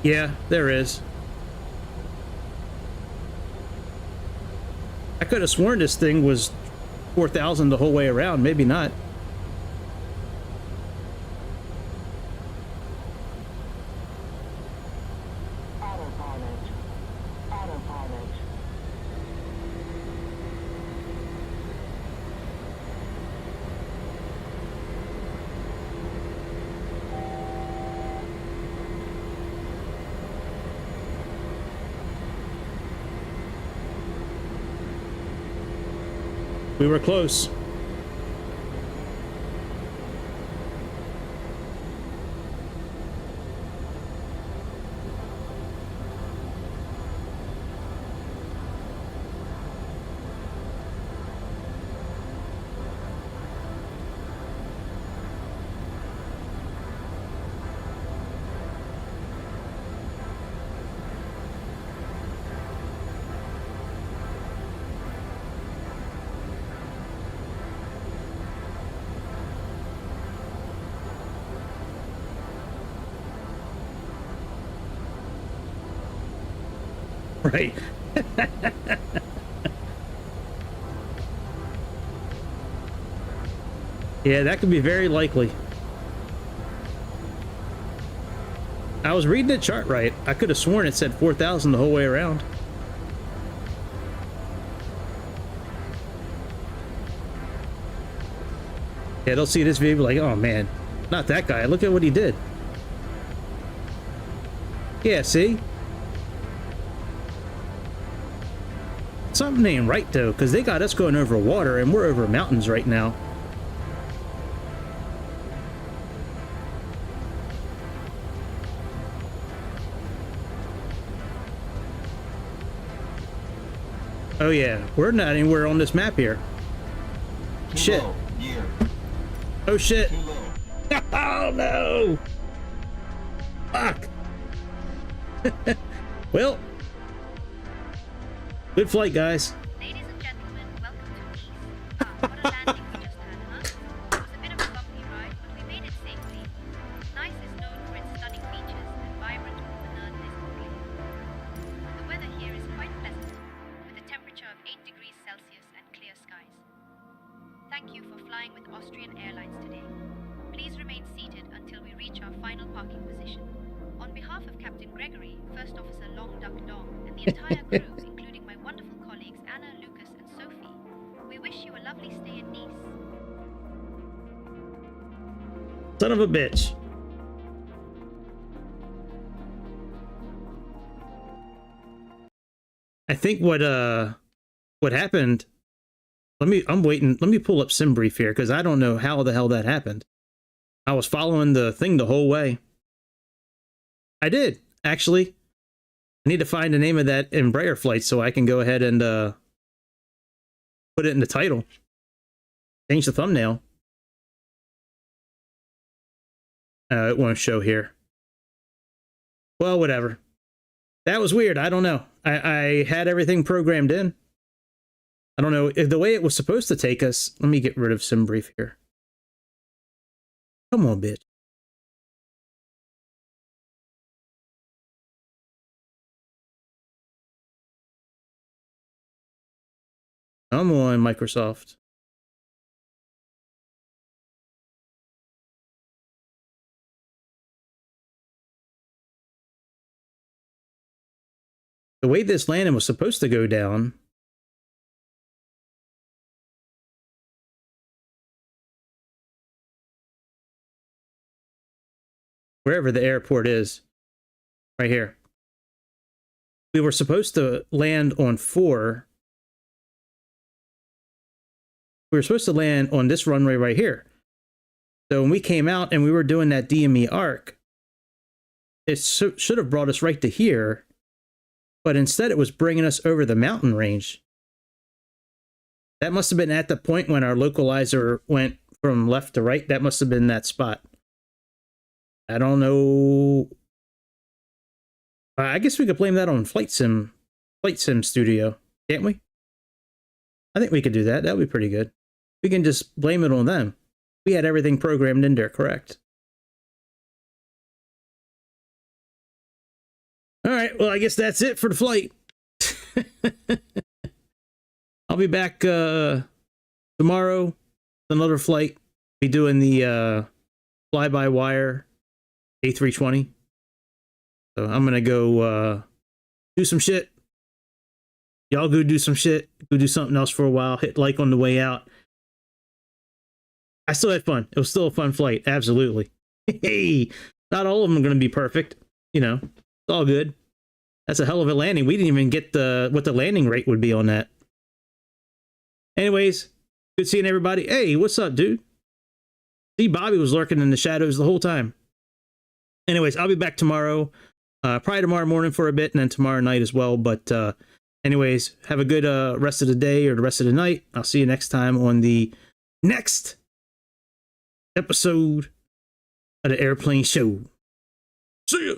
Yeah, there is. I could have sworn this thing was 4,000 the whole way around. Maybe not. Autopilot. Autopilot. We were close. Right. Yeah, that could be very likely. I was reading the chart right. I could have sworn it said 4,000 the whole way around. Yeah, they'll see this video like, oh man, not that guy. Look at what he did. Yeah, see? Something ain't right though, because they got us going over water and we're over mountains right now. Oh yeah, we're not anywhere on this map here. Shit. Oh shit. Oh no! Fuck! Well, good flight, guys. Ladies and gentlemen, welcome to Nice. What a landing we just had, huh? It was a bit of a bumpy ride, but we made it safely. Nice is known for its stunning beaches and vibrant promenade des Anglais. The weather here is quite pleasant, with a temperature of 8 degrees Celsius and clear skies. Thank you for flying with Austrian Airlines today. Please remain seated until we reach our final parking position. On behalf of Captain Gregory, First Officer Long Duck Dong, and the entire crew, including my wonderful colleagues Anna, Lucas, and Sophie, we wish you a lovely stay in Nice. Son of a bitch. I think what happened, I'm waiting, let me pull up Simbrief here, because I don't know how the hell that happened. I was following the thing the whole way. I did, actually. I need to find the name of that Embraer flight so I can go ahead and put it in the title. Change the thumbnail. It won't show here. Well, whatever. That was weird. I don't know. I had everything programmed in. I don't know if the way it was supposed to take us. Let me get rid of Simbrief here. Come on, bitch. Come on, Microsoft. The way this landing was supposed to go down. Wherever the airport is. Right here. We were supposed to land on 4. We were supposed to land on this runway right here. So when we came out and we were doing that DME arc, it should have brought us right to here. But instead it was bringing us over the mountain range. That must have been at the point when our localizer went from left to right. That must have been that spot. I don't know. I guess we could blame that on FlightSim Studio, can't we? I think we could do that. That would be pretty good. We can just blame it on them. We had everything programmed in there, correct? All right, well, I guess that's it for the flight. I'll be back tomorrow with another flight. Be doing the fly-by-wire A320. So I'm going to go do some shit. Y'all go do some shit. Go do something else for a while. Hit like on the way out. I still had fun. It was still a fun flight. Absolutely. Hey, not all of them are going to be perfect. You know, it's all good. That's a hell of a landing. We didn't even get what the landing rate would be on that. Anyways, good seeing everybody. Hey, what's up, dude? See, Bobby was lurking in the shadows the whole time. Anyways, I'll be back tomorrow. Probably tomorrow morning for a bit, and then tomorrow night as well. But anyways, have a good rest of the day or the rest of the night. I'll see you next time on the next episode of the Airplane Show. See ya!